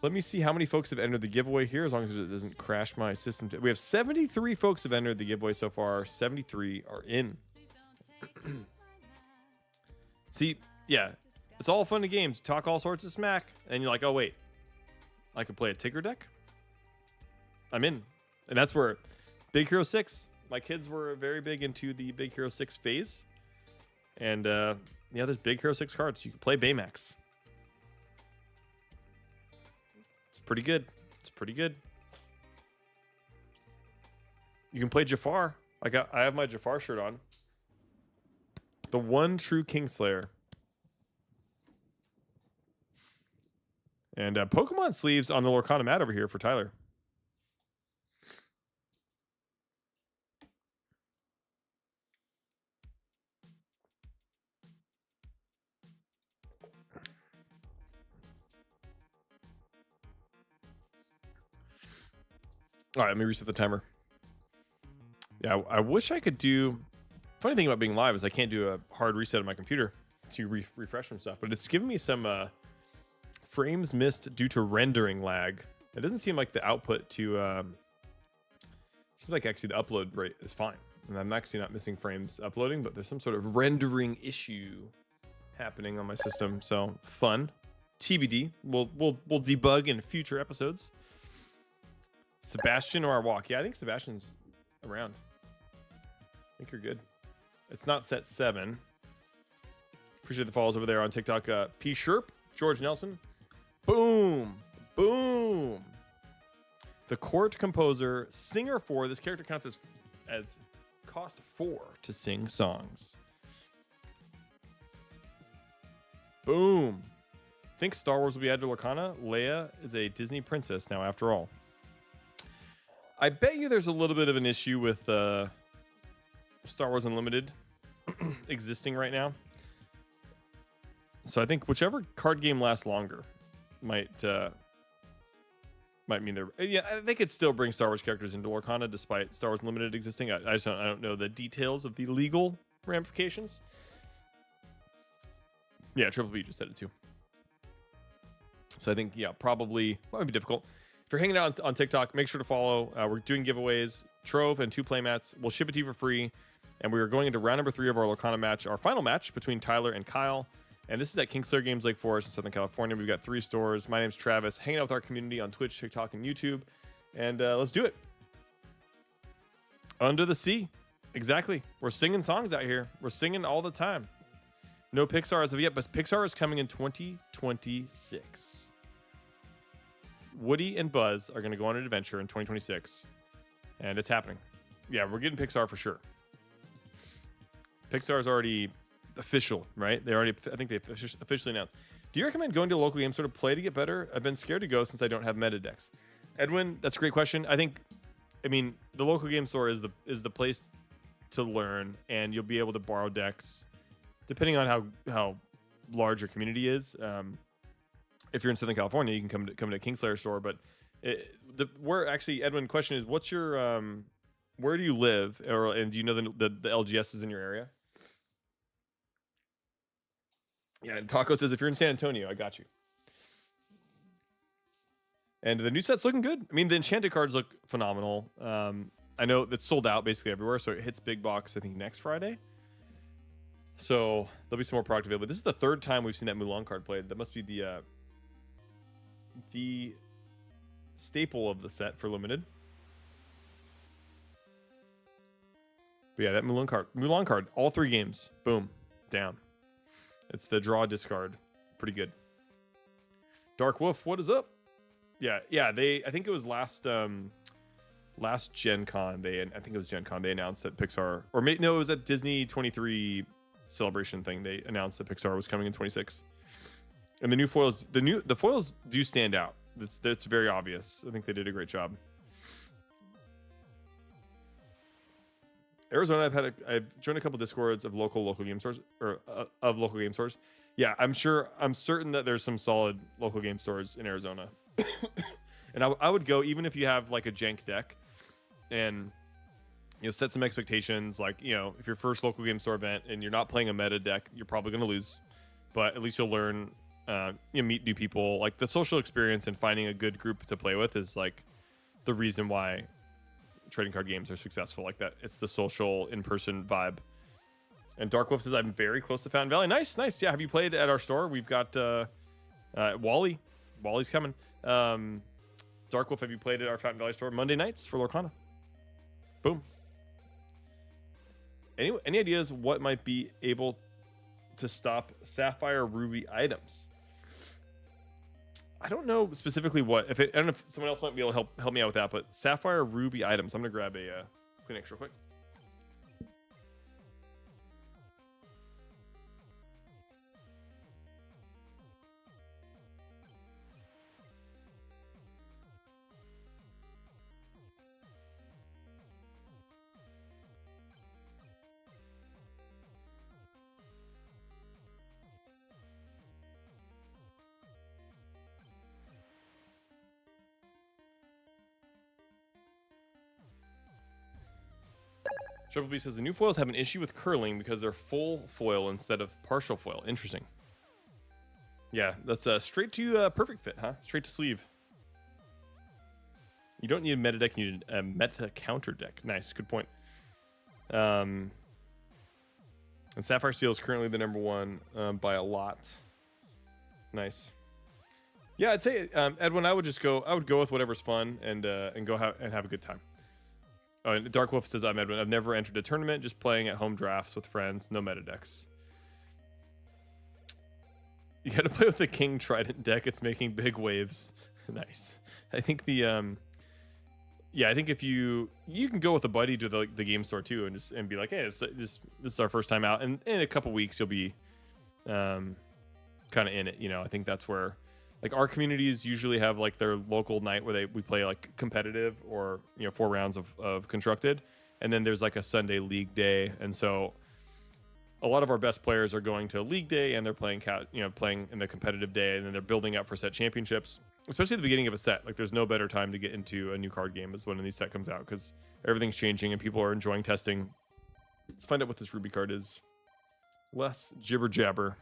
Let me see how many folks have entered the giveaway here, as long as it doesn't crash my system. We have 73 folks have entered the giveaway so far. 73 are in. See, yeah, it's all fun and games. Talk all sorts of smack, and you're like, oh, wait. I could play a Tigger deck? I'm in. And that's where Big Hero 6 My kids were very big into the Big Hero 6 phase. And yeah, there's Big Hero 6 cards. You can play Baymax. It's pretty good. It's pretty good. You can play Jafar. I have my Jafar shirt on. The one true Kingslayer. And Pokemon sleeves on the Lorcana mat over here for Tyler. All right, let me reset the timer. Yeah, I wish I could do... Funny thing about being live is I can't do a hard reset of my computer to refresh some stuff, but it's giving me some frames missed due to rendering lag. It doesn't seem like the output to... seems like actually the upload rate is fine. And I'm actually not missing frames uploading, but there's some sort of rendering issue happening on my system. So fun. TBD. We'll debug in future episodes. Sebastian or our walk? Yeah, I think Sebastian's around. I think you're good. It's not set 7. Appreciate the follows over there on TikTok. P. Sherp, George Nelson. Boom. Boom. The court composer, singer 4. This character counts as cost 4 to sing songs. Boom. Think Star Wars will be added to Lorcana? Leia is a Disney princess now, after all. I bet you there's a little bit of an issue with Star Wars Unlimited existing right now. So I think whichever card game lasts longer might mean they're... Yeah, they could still bring Star Wars characters into Lorcana despite Star Wars Unlimited existing. I don't know the details of the legal ramifications. Yeah, Triple B just said it too. So I think, yeah, probably might be difficult. If you're hanging out on TikTok, make sure to follow. We're doing giveaways, Trove and 2 Playmats. We'll ship it to you for free. And we are going into round number 3 of our Lorcana match, our final match between Tyler and Kyle. And this is at Kingslayer Games, Lake Forest in Southern California. We've got 3 stores. My name's Travis, hanging out with our community on Twitch, TikTok, and YouTube. And let's do it. Under the Sea. Exactly. We're singing songs out here. We're singing all the time. No Pixar as of yet, but Pixar is coming in 2026. Woody and Buzz are going to go on an adventure in 2026. And it's happening. Yeah, we're getting Pixar for sure. Pixar is already official, right? I think they officially announced. Do you recommend going to a local game store to play to get better? I've been scared to go since I don't have meta decks. Edwin, that's a great question. I mean, the local game store is the place to learn, and you'll be able to borrow decks depending on how large your community is. If you're in Southern California, you can come to Kingslayer store. But Edwin, question is, what's your where do you live, and do you know the LGSs in your area? Yeah, and Taco says if you're in San Antonio, I got you. And the new set's looking good. I mean, the enchanted cards look phenomenal. I know that's sold out basically everywhere, so it hits big box I think next Friday. So there'll be some more product available. This is the 3rd time we've seen that Mulan card played. That must be the staple of the set for limited. But yeah, that Mulan card, all 3 games, boom, down. It's the draw discard, pretty good. Dark Wolf, what is up? Yeah. I think it was last Gen Con. I think it was Gen Con. They announced that Pixar, it was at Disney 23 celebration thing. They announced that Pixar was coming in 26. And the new foils, the foils do stand out. That's very obvious. I think they did a great job. Arizona, I've joined a couple Discords of local game stores of local game stores. Yeah, I'm certain that there's some solid local game stores in Arizona. And I would go even if you have like a jank deck, and set some expectations. Like if your first local game store event and you're not playing a meta deck, you're probably going to lose, but at least you'll learn. Meet new people. Like the social experience and finding a good group to play with is like the reason why trading card games are successful like that. It's the social in-person vibe. And Dark Wolf says I'm very close to Fountain Valley. Nice. Yeah, have you played at our store? We've got Wally's coming. Dark Wolf, have you played at our Fountain Valley store Monday nights for Lorcana? Boom. Any ideas what might be able to stop Sapphire Ruby items? I don't know specifically what. I don't know if someone else might be able to help me out with that, but Sapphire Ruby items. I'm gonna grab a Kleenex real quick. Triple B says the new foils have an issue with curling because they're full foil instead of partial foil. Interesting. Yeah, that's straight to perfect fit, huh? Straight to sleeve. You don't need a meta deck, you need a meta counter deck. Nice, good point. And Sapphire Steel is currently the #1 by a lot. Nice. Yeah, I'd say Edwin, I would go with whatever's fun and have a good time. Oh, and Dark Wolf says, I'm Edwin. I've never entered a tournament, just playing at home drafts with friends. No meta decks. You got to play with the King Trident deck. It's making big waves. Nice. I think I think if you can go with a buddy to the game store too, and be like, hey, this is our first time out, and in a couple weeks you'll be kind of in it. You know, I think that's where. Like our communities usually have like their local night where we play like competitive or 4 rounds of constructed, and then there's like a Sunday league day, and so a lot of our best players are going to league day and they're playing playing in the competitive day, and then they're building up for set championships, especially at the beginning of a set. Like there's no better time to get into a new card game is when a new set comes out because everything's changing and people are enjoying testing. Let's find out what this Ruby card is. Less jibber jabber.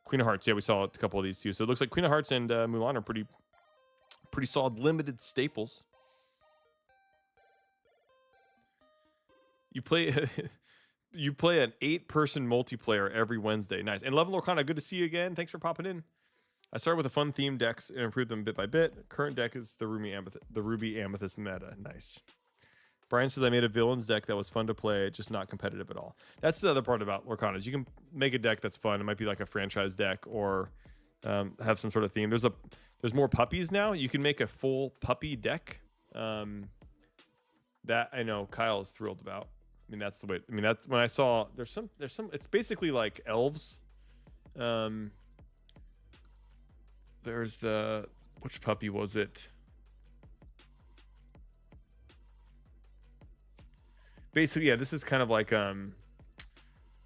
Queen of Hearts, yeah, we saw a couple of these too. So it looks like Queen of Hearts and Mulan are pretty solid limited staples. You play an 8-person multiplayer every Wednesday. Nice. And Love and Lorcana, good to see you again. Thanks for popping in. I started with a fun theme decks and improved them bit by bit. Current deck is the Ruby Amethyst meta. Nice. Brian says, I made a villains deck that was fun to play, just not competitive at all. That's the other part about Lorcana is you can make a deck that's fun. It might be like a franchise deck or have some sort of theme. There's more puppies now. You can make a full puppy deck. That I know Kyle is thrilled about. I mean, that's the way. I mean, that's when I saw there's some. It's basically like elves. There's which puppy was it? Basically, yeah, this is kind of like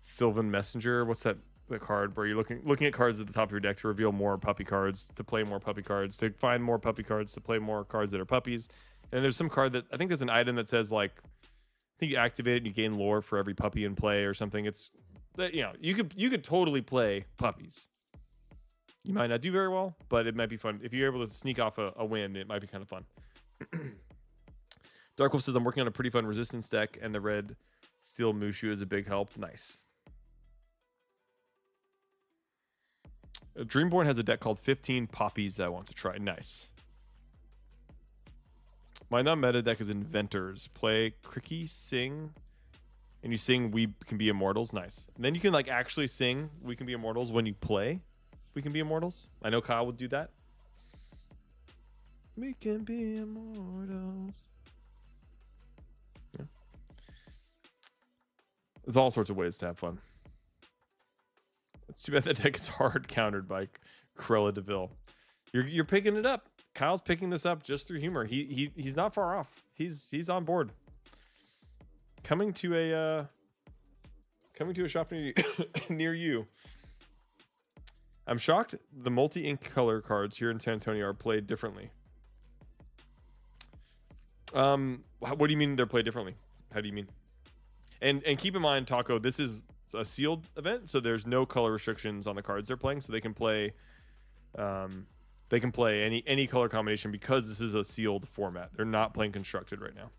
Sylvan Messenger. What's that card where you're looking at cards at the top of your deck to reveal more puppy cards, to play more puppy cards, to find more puppy cards, to play more cards that are puppies. And there's some card that I think there's an item that says like, I think you activate it and you gain lore for every puppy in play or something. It's you could totally play puppies. You might not do very well, but it might be fun if you're able to sneak off a win. It might be kind of fun. Dark Wolf says, I'm working on a pretty fun resistance deck, and the red steel Mushu is a big help. Nice. Dreamborn has a deck called 15 Poppies that I want to try. Nice. My non-meta deck is Inventors. Play Cricky, sing, and you sing We Can Be Immortals. Nice. And then you can like actually sing We Can Be Immortals when you play We Can Be Immortals. I know Kyle would do that. We can be immortals. Yeah. There's all sorts of ways to have fun. It's too bad that deck is hard countered by Cruella DeVille. You're picking it up. Kyle's picking this up just through humor. He's not far off. He's on board. Coming to a shop near you. I'm shocked the multi-ink color cards here in San Antonio are played differently. What do you mean they're played differently? How do you mean? And keep in mind, Taco, this is a sealed event, so there's no color restrictions on the cards they're playing, so they can play any color combination because this is a sealed format. They're not playing constructed right now.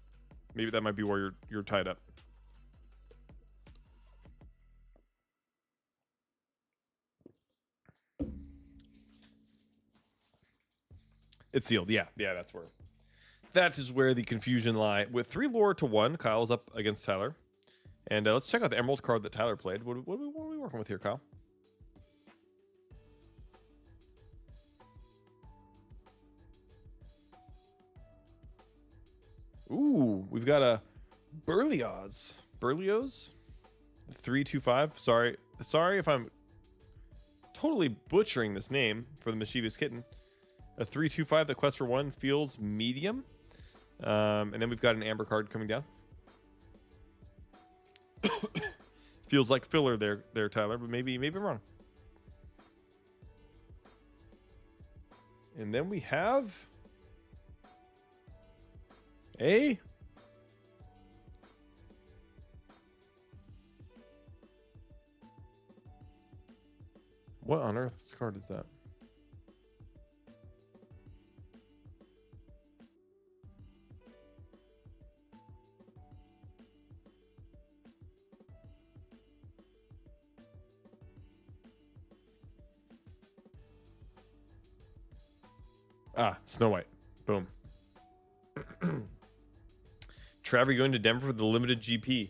Maybe that might be where you're tied up. It's sealed. Yeah, that is where the confusion lie. With 3 lore to 1, Kyle's up against Tyler. And let's check out the Emerald card that Tyler played. What are we working with here, Kyle? Ooh, we've got a Berlioz. 325. Sorry if I'm totally butchering this name for the mischievous kitten. A 325 that quests for 1 feels medium. And then we've got an amber card coming down. Feels like filler there, Tyler, but maybe I'm wrong. And then we have a what on earth's card is that? Ah, Snow White. Boom. Traver going to Denver for the limited GP.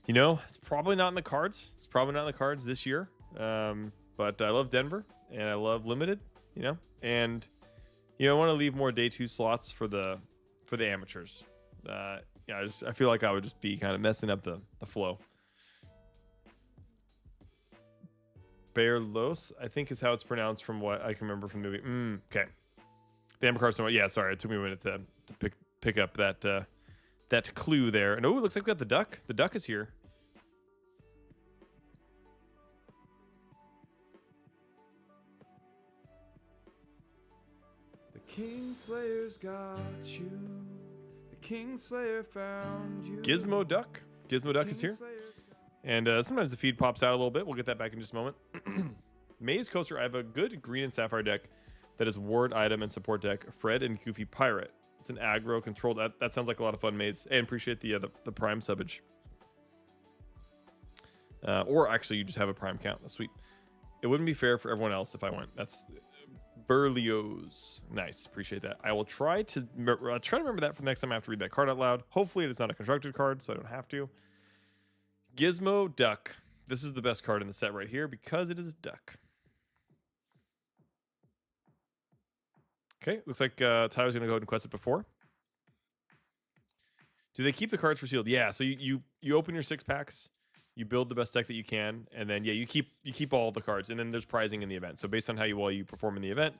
You know, it's probably not in the cards. It's probably not in the cards this year. But I love Denver and I love limited, you know, and I want to leave more day 2 slots for the amateurs. Yeah, I feel like I would just be kind of messing up the flow. Berlos, I think is how it's pronounced from what I can remember from the movie. Okay. The amber card's somewhat. Yeah, sorry, it took me a minute to pick up that clue there. And oh, it looks like we got the duck. The duck is here. The Kingslayer's got you. The Kingslayer found you. Gizmo Duck. Gizmo Duck is here. And sometimes the feed pops out a little bit. We'll get that back in just a moment. Maze Coaster. I have a good green and sapphire deck that is ward item and support deck. Fred and Goofy Pirate. It's an aggro controlled. That sounds like a lot of fun, Maze. And appreciate the prime subbage. Or actually, you just have a prime count. That's sweet. It wouldn't be fair for everyone else if I went. That's Berlioz. Nice. Appreciate that. I will try to remember that for the next time I have to read that card out loud. Hopefully, it is not a constructed card, so I don't have to. Gizmo Duck. This is the best card in the set right here because it is Duck. Okay, looks like Tyler's going to go ahead and quest it before. Do they keep the cards for sealed? Yeah, so you open your 6 packs, you build the best deck that you can, and then, yeah, you keep all the cards, and then there's prizing in the event. So based on how well you perform in the event,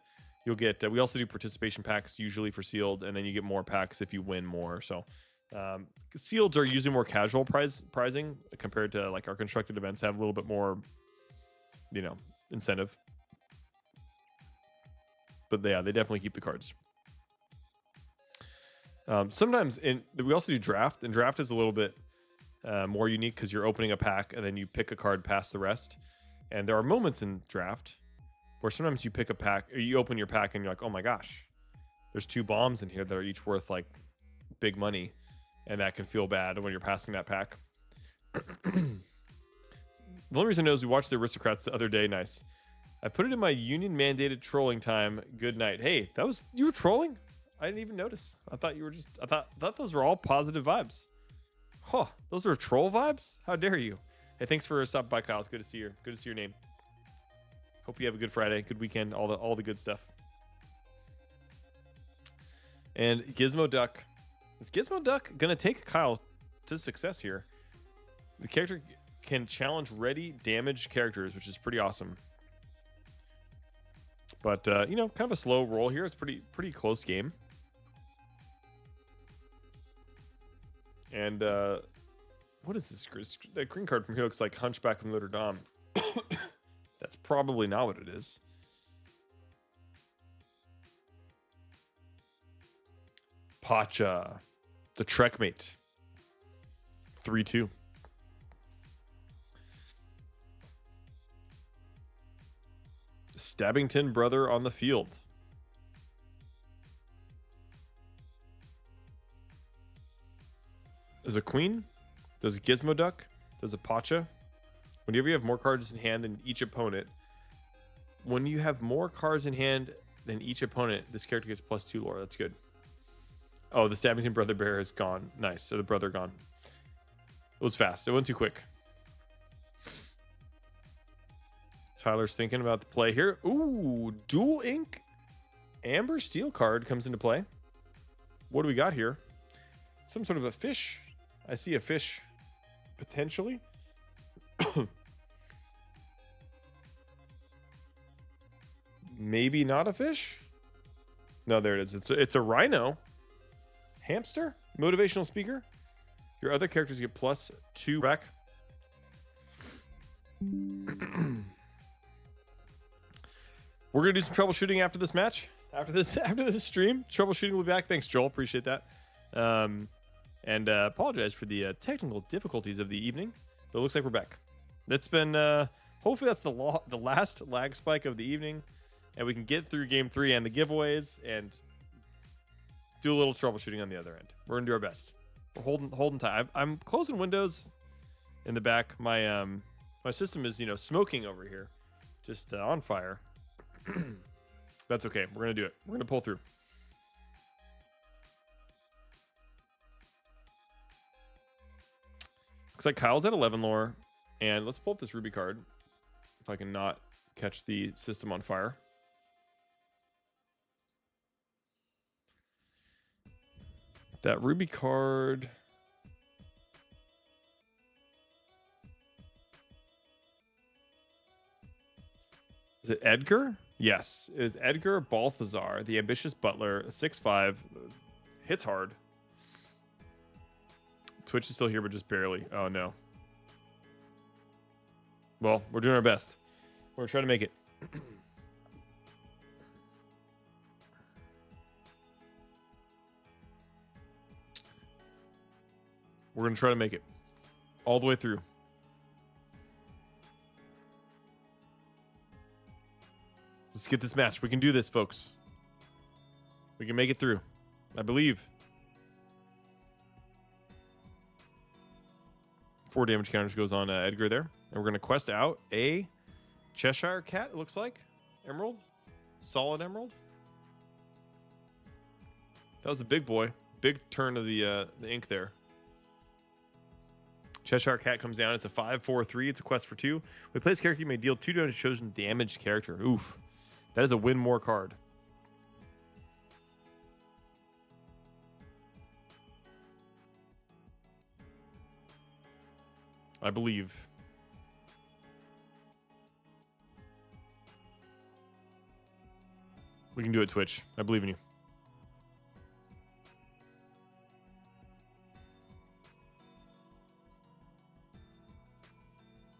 you'll get, we also do participation packs usually for sealed, and then you get more packs if you win more. So sealeds are usually more casual prizing compared to, like, our constructed events have a little bit more, incentive. But yeah, they definitely keep the cards. Sometimes we also do draft, and draft is a little bit more unique because you're opening a pack and then you pick a card past the rest. And there are moments in draft where sometimes you pick a pack, or you open your pack and you're like, oh my gosh, there's 2 bombs in here that are each worth like big money, and that can feel bad when you're passing that pack. The only reason I know is we watched the Aristocrats the other day. Nice. I put it in my union mandated trolling time. Good night. Hey, you were trolling? I didn't even notice. I thought those were all positive vibes. Huh, those were troll vibes? How dare you? Hey, thanks for stopping by, Kyle. It's good to see your name. Hope you have a good Friday, good weekend, all the good stuff. And Gizmo Duck. Is Gizmo Duck gonna take Kyle to success here? The character can challenge ready damage characters, which is pretty awesome. But, kind of a slow roll here. It's pretty close game. And, what is this? That green card from here looks like Hunchback from Notre Dame. That's probably not what it is. Pacha. The Trekmate. 3-2. Stabbington brother on the field. There's a queen. There's a Gizmo Duck. There's a Pacha. Whenever you have more cards in hand than each opponent, when you have more cards in hand than each opponent, this character gets +2 lore. That's good. Oh, the Stabbington brother bear is gone. Nice. So the brother gone. It was fast. It went too quick. Tyler's thinking about the play here. Ooh, dual ink amber steel card comes into play. What do we got here? Some sort of a fish. I see a fish potentially. Maybe not a fish. No, there it is. It's a rhino. Hamster? Motivational speaker. Your other characters get +2 back. We're gonna do some troubleshooting after this match. After this stream, troubleshooting will be back. Thanks, Joel. Appreciate that. And apologize for the technical difficulties of the evening. But it looks like we're back. That's been hopefully that's the last lag spike of the evening, and we can get through game 3 and the giveaways and do a little troubleshooting on the other end. We're gonna do our best. We're holding tight. I'm closing windows in the back. My my system is smoking over here, just on fire. That's okay. We're gonna do it. We're gonna pull through. Looks like Kyle's at 11 lore, and let's pull up this Ruby card if I can not catch the system on fire. That Ruby card. Is it Edgar? Yes. It is Edgar Balthazar, the ambitious butler, 6'5", hits hard. Twitch is still here, but just barely. Oh, no. Well, we're doing our best. We're trying to make it. We're going to try to make it all the way through. Let's get this match. We can do this, folks. We can make it through. I believe. 4 damage counters goes on Edgar there. And we're going to quest out a Cheshire Cat, it looks like. Emerald. Solid Emerald. That was a big boy. Big turn of the ink there. Cheshire Cat comes down. It's a 5/4/3. It's a quest for 2. With play this character, you may deal 2 damage to chosen damaged character. Oof. That is a win more card. I believe. We can do it, Twitch. I believe in you.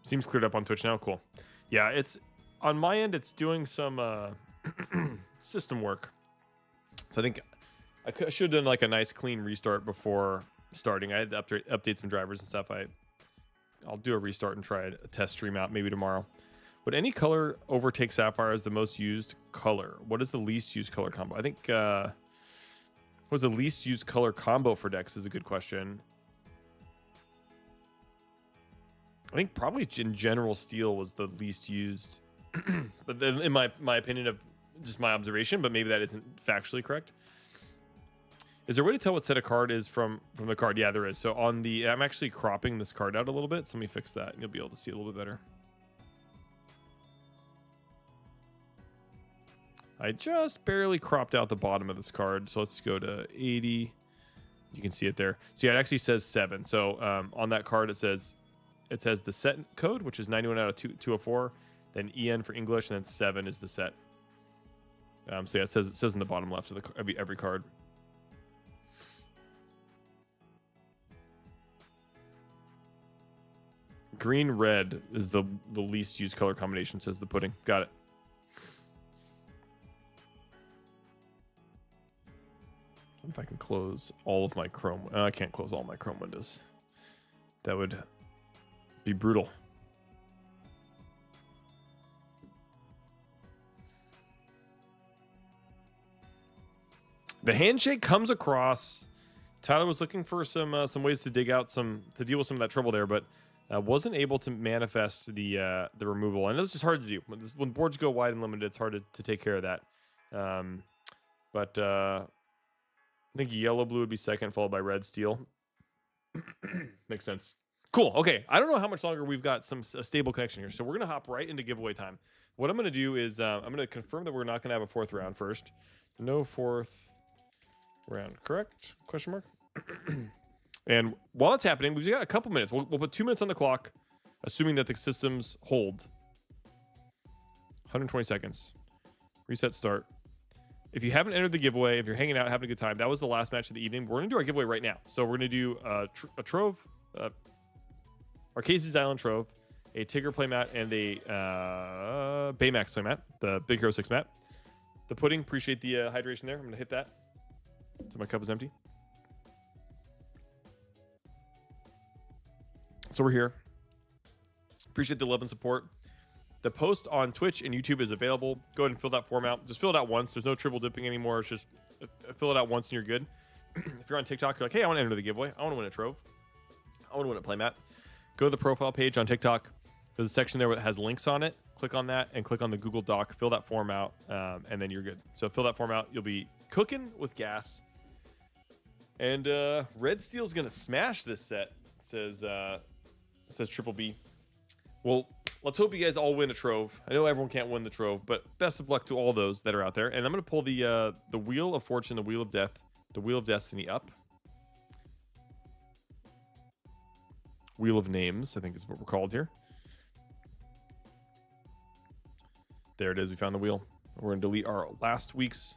Seems cleared up on Twitch now. Cool. Yeah, it's on my end. It's doing some system work. So I think I should have done like a nice clean restart before starting. I had to update some drivers and stuff. I'll do a restart and try a test stream out maybe tomorrow. Would any color overtake Sapphire as the most used color? What is the least used color combo? I think what's the least used color combo for decks is a good question. I think probably in general steel was the least used, but in my opinion of just my observation, but maybe that isn't factually correct. Is there a way to tell what set a card is from the card? Yeah, there is. So on the, I'm actually cropping this card out a little bit. So let me fix that and you'll be able to see it a little bit better. I just barely cropped out the bottom of this card. So let's go to 80. You can see it there. So yeah, it actually says 7. So on that card, it says the set code, which is 91 out of 204, then EN for English, and then 7 is the set. So yeah, it says in the bottom left of every card. Green red is the least used color combination, says the pudding. Got it. If I can close all of my Chrome, I can't close all my Chrome windows. That would be brutal. The handshake comes across. Tyler was looking for some ways to deal with some of that trouble there, but wasn't able to manifest the removal. And it's just hard to do when boards go wide and limited. It's hard to take care of that. But I think yellow blue would be second, followed by red steel. Makes sense. Cool. Okay. I don't know how much longer we've got a stable connection here. So we're going to hop right into giveaway time. What I'm going to do is I'm going to confirm that we're not going to have a fourth round first. No fourth round. Correct? Question mark. And while it's happening, we've got a couple minutes. We'll put 2 minutes on the clock, assuming that the systems hold. 120 seconds. Reset start. If you haven't entered the giveaway, if you're hanging out, having a good time, that was the last match of the evening. We're going to do our giveaway right now. So we're going to do a Trove, Archazia's Island Trove, a Tigger playmat, and a Baymax playmat, the Big Hero 6 mat. The pudding, appreciate the hydration there. I'm going to hit that. So my cup is empty. So we're here. Appreciate the love and support. The post on Twitch and YouTube is available. Go ahead and fill that form out. Just fill it out once. There's no triple dipping anymore. It's just fill it out once and you're good. If you're on TikTok, you're like, hey, I want to enter the giveaway. I want to win a Trove. I want to win a playmat. Go to the profile page on TikTok. There's a section there that has links on it. Click on that and click on the Google Doc. Fill that form out, and then you're good. So fill that form out. You'll be cooking with gas. And Red Steel's going to smash this set. It says Triple B. Well, let's hope you guys all win a Trove. I know everyone can't win the Trove, but best of luck to all those that are out there. And I'm going to pull the Wheel of Fortune, the Wheel of Death, the Wheel of Destiny up. Wheel of Names, I think is what we're called here. There it is. We found the wheel. We're going to delete our last week's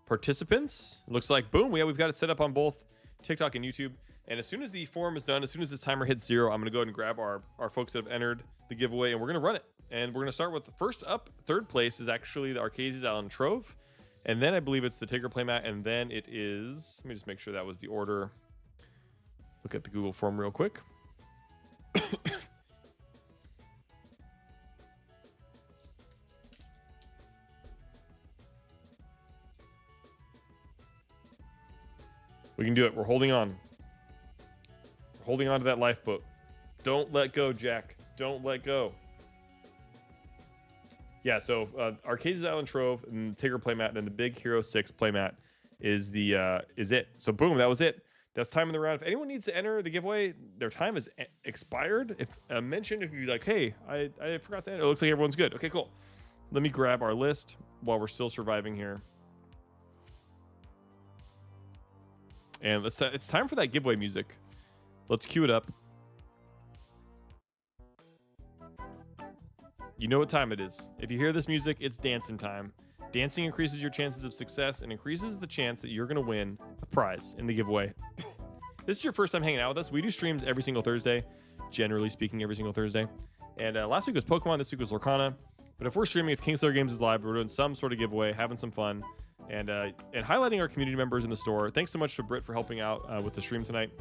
participants. It looks like, boom, we've got it set up on both TikTok and YouTube. And as soon as the form is done, as soon as this timer hits 0, I'm going to go ahead and grab our folks that have entered the giveaway, and we're going to run it. And we're going to start with the first up. Third place is actually the Archazia's Island Trove. And then I believe it's the Tigger playmat. And then it is, let me just make sure that was the order. Look at the Google form real quick. We can do it. We're holding on. We're holding on to that lifeboat. Don't let go, Jack. Don't let go. Yeah, so Archazia's Island Trove and Tigger playmat, and then the Big Hero 6 playmat is it. So boom, that was it. That's time in the round. If anyone needs to enter the giveaway, their time is expired. If mentioned, if you're like, hey, I forgot to enter. It looks like everyone's good. Okay, cool. Let me grab our list while we're still surviving here. And it's time for that giveaway music. Let's cue it up. You know what time it is. If you hear this music, it's dancing time. Dancing increases your chances of success and increases the chance that you're going to win a prize in the giveaway. This is your first time hanging out with us. We do streams every single Thursday, generally speaking, every single Thursday. And last week was Pokemon, this week was Lorcana. But if we're streaming, if Kingslayer Games is live, we're doing some sort of giveaway, having some fun, and highlighting our community members in the store. Thanks so much to Britt for helping out with the stream tonight.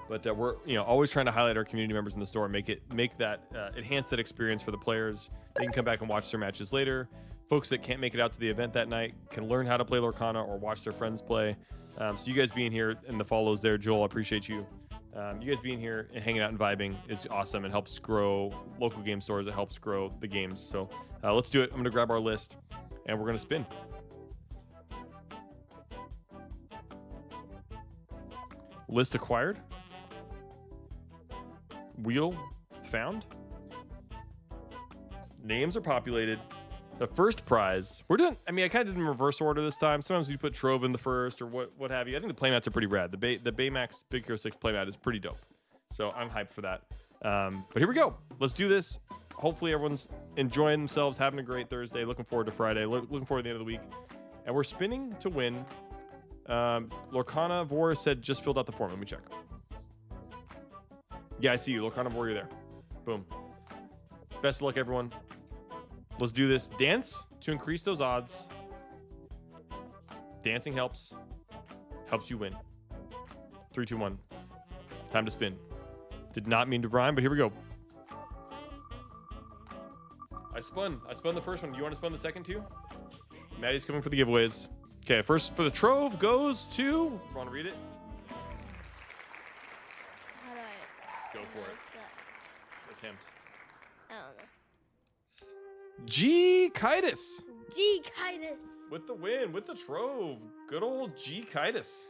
But we're always trying to highlight our community members in the store and make that enhance that experience for the players. They can come back and watch their matches later. Folks that can't make it out to the event that night can learn how to play Lorcana or watch their friends play. So you guys being here and the follows there, Joel, I appreciate you. You guys being here and hanging out and vibing is awesome and helps grow local game stores. It helps grow the games. So let's do it. I'm going to grab our list and we're going to spin. List acquired. Wheel found. Names are populated. The first prize. We're doing, I kind of did in reverse order this time. Sometimes we put Trove in the first or what have you. I think the playmats are pretty rad. The Baymax Big Hero 6 playmat is pretty dope. So I'm hyped for that. But here we go. Let's do this. Hopefully everyone's enjoying themselves, having a great Thursday. Looking forward to Friday. Looking forward to the end of the week. And we're spinning to win. Lorcana Vor said just filled out the form. Let me check. Yeah, I see you. Lorcana Vor, you're there. Boom. Best of luck, everyone. Let's do this. Dance to increase those odds. Dancing helps. Helps you win. 3, 2, 1. Time to spin. Did not mean to rhyme, but here we go. I spun the first one. You want to spin the second too? Maddie's coming for the giveaways. Okay, first for the Trove goes to... Want to read it? How do I? Let's go for it. Let's attempt. I don't know. G-Kitus. G-Kitus. With the win, with the Trove. Good old G-Kitus.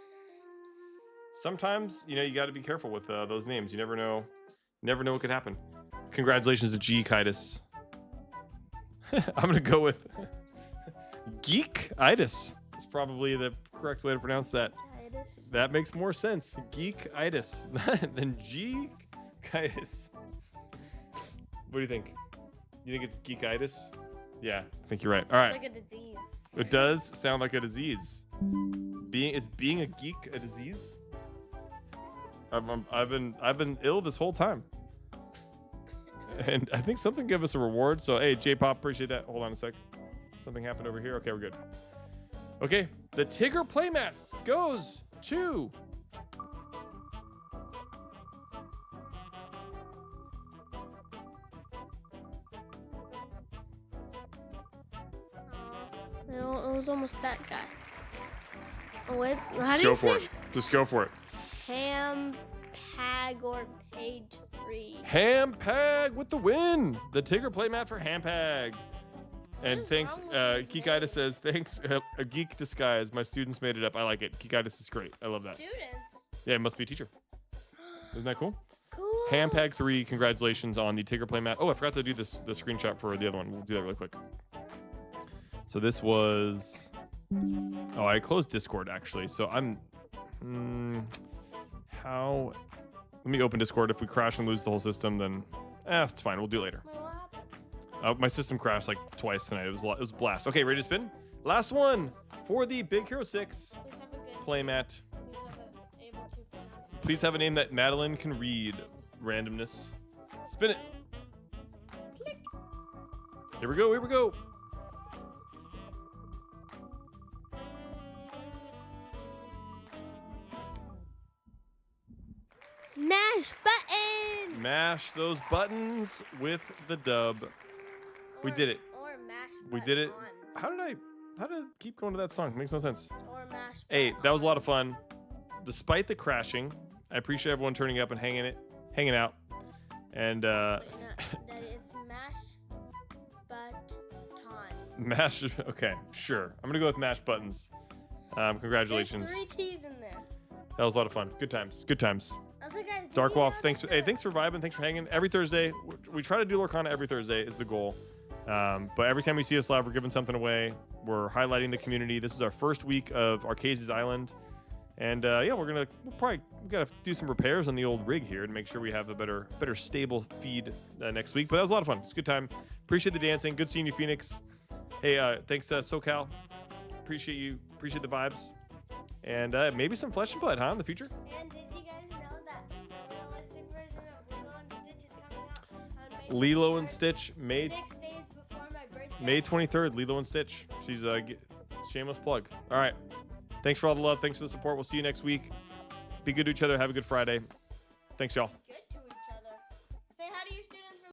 Sometimes, you got to be careful with those names. You never know Never know what could happen. Congratulations to Geekitis. I'm gonna go with Geekitis. It's probably the correct way to pronounce that. Titus. That makes more sense. Geekitis than Geekitis. What do you think? You think it's Geekitis? Yeah, I think you're right. All right. Like a disease. It does sound like a disease. Is being a geek a disease? I've been ill this whole time. And I think something gave us a reward. So hey, J-Pop, appreciate that. Hold on a sec. Something happened over here. Okay, we're good. Okay, the Tigger playmat goes to No, it was almost that guy. Oh wait, how Just do go you for say? it. Just go for it. Hampagor page 3. Hampag with the win. The Tigger playmat for Hampag. And is thanks, wrong with these Geekitis names? says, thanks, a geek disguise. My students made it up. I like it. Geekitis is great. I love that. Students. Yeah, it must be a teacher. Isn't that cool? Cool. Hampag 3, congratulations on the Tigger playmat. Oh, I forgot to do the screenshot for the other one. We'll do that really quick. So this was... Oh, I closed Discord, actually. So I'm... How... Let me open Discord. If we crash and lose the whole system, then... it's fine. We'll do it later. Wait, what happened? My system crashed like twice tonight. It was a blast. Okay, ready to spin? Last one for the Big Hero 6 Please have a good. playmat. Please have a able to pronounce. Please have a name that Madeline can read. Randomness. Spin it. Click. Here we go. Here we go. Mash button. Mash those buttons with the dub. We did it. Or mash. We did it. buttons. How did I keep going to that song? It makes no sense. Or mash. Hey, button that was a lot of on. fun. Despite the crashing, I appreciate everyone turning up and hanging out. And Wait, no, that it's mash buttons. mash. Okay, sure. I'm gonna go with mash buttons. Congratulations. There's 3 T's in there. That was a lot of fun. Good times. Good times. Also, guys, did Dark you Wolf, know thanks. that Hey, the- thanks for vibing. Thanks for hanging. Every Thursday, we try to do Lorcana every Thursday is the goal. But every time you see us live, we're giving something away. We're highlighting the community. This is our first week of Archazia's Island, and yeah, we'll probably gotta do some repairs on the old rig here to make sure we have a better stable feed next week. But that was a lot of fun. It's a good time. Appreciate the dancing. Good seeing you, Phoenix. Hey, thanks SoCal. Appreciate you. Appreciate the vibes. And maybe some flesh and blood, huh, in the future? And did you guys know that the realistic version of Lilo and Stitch is coming out on May Lilo and 23rd, Stitch, May 6 days before my birthday? May 23rd, Lilo and Stitch. She's a shameless plug. All right. Thanks for all the love. Thanks for the support. We'll see you next week. Be good to each other. Have a good Friday. Thanks, y'all. Good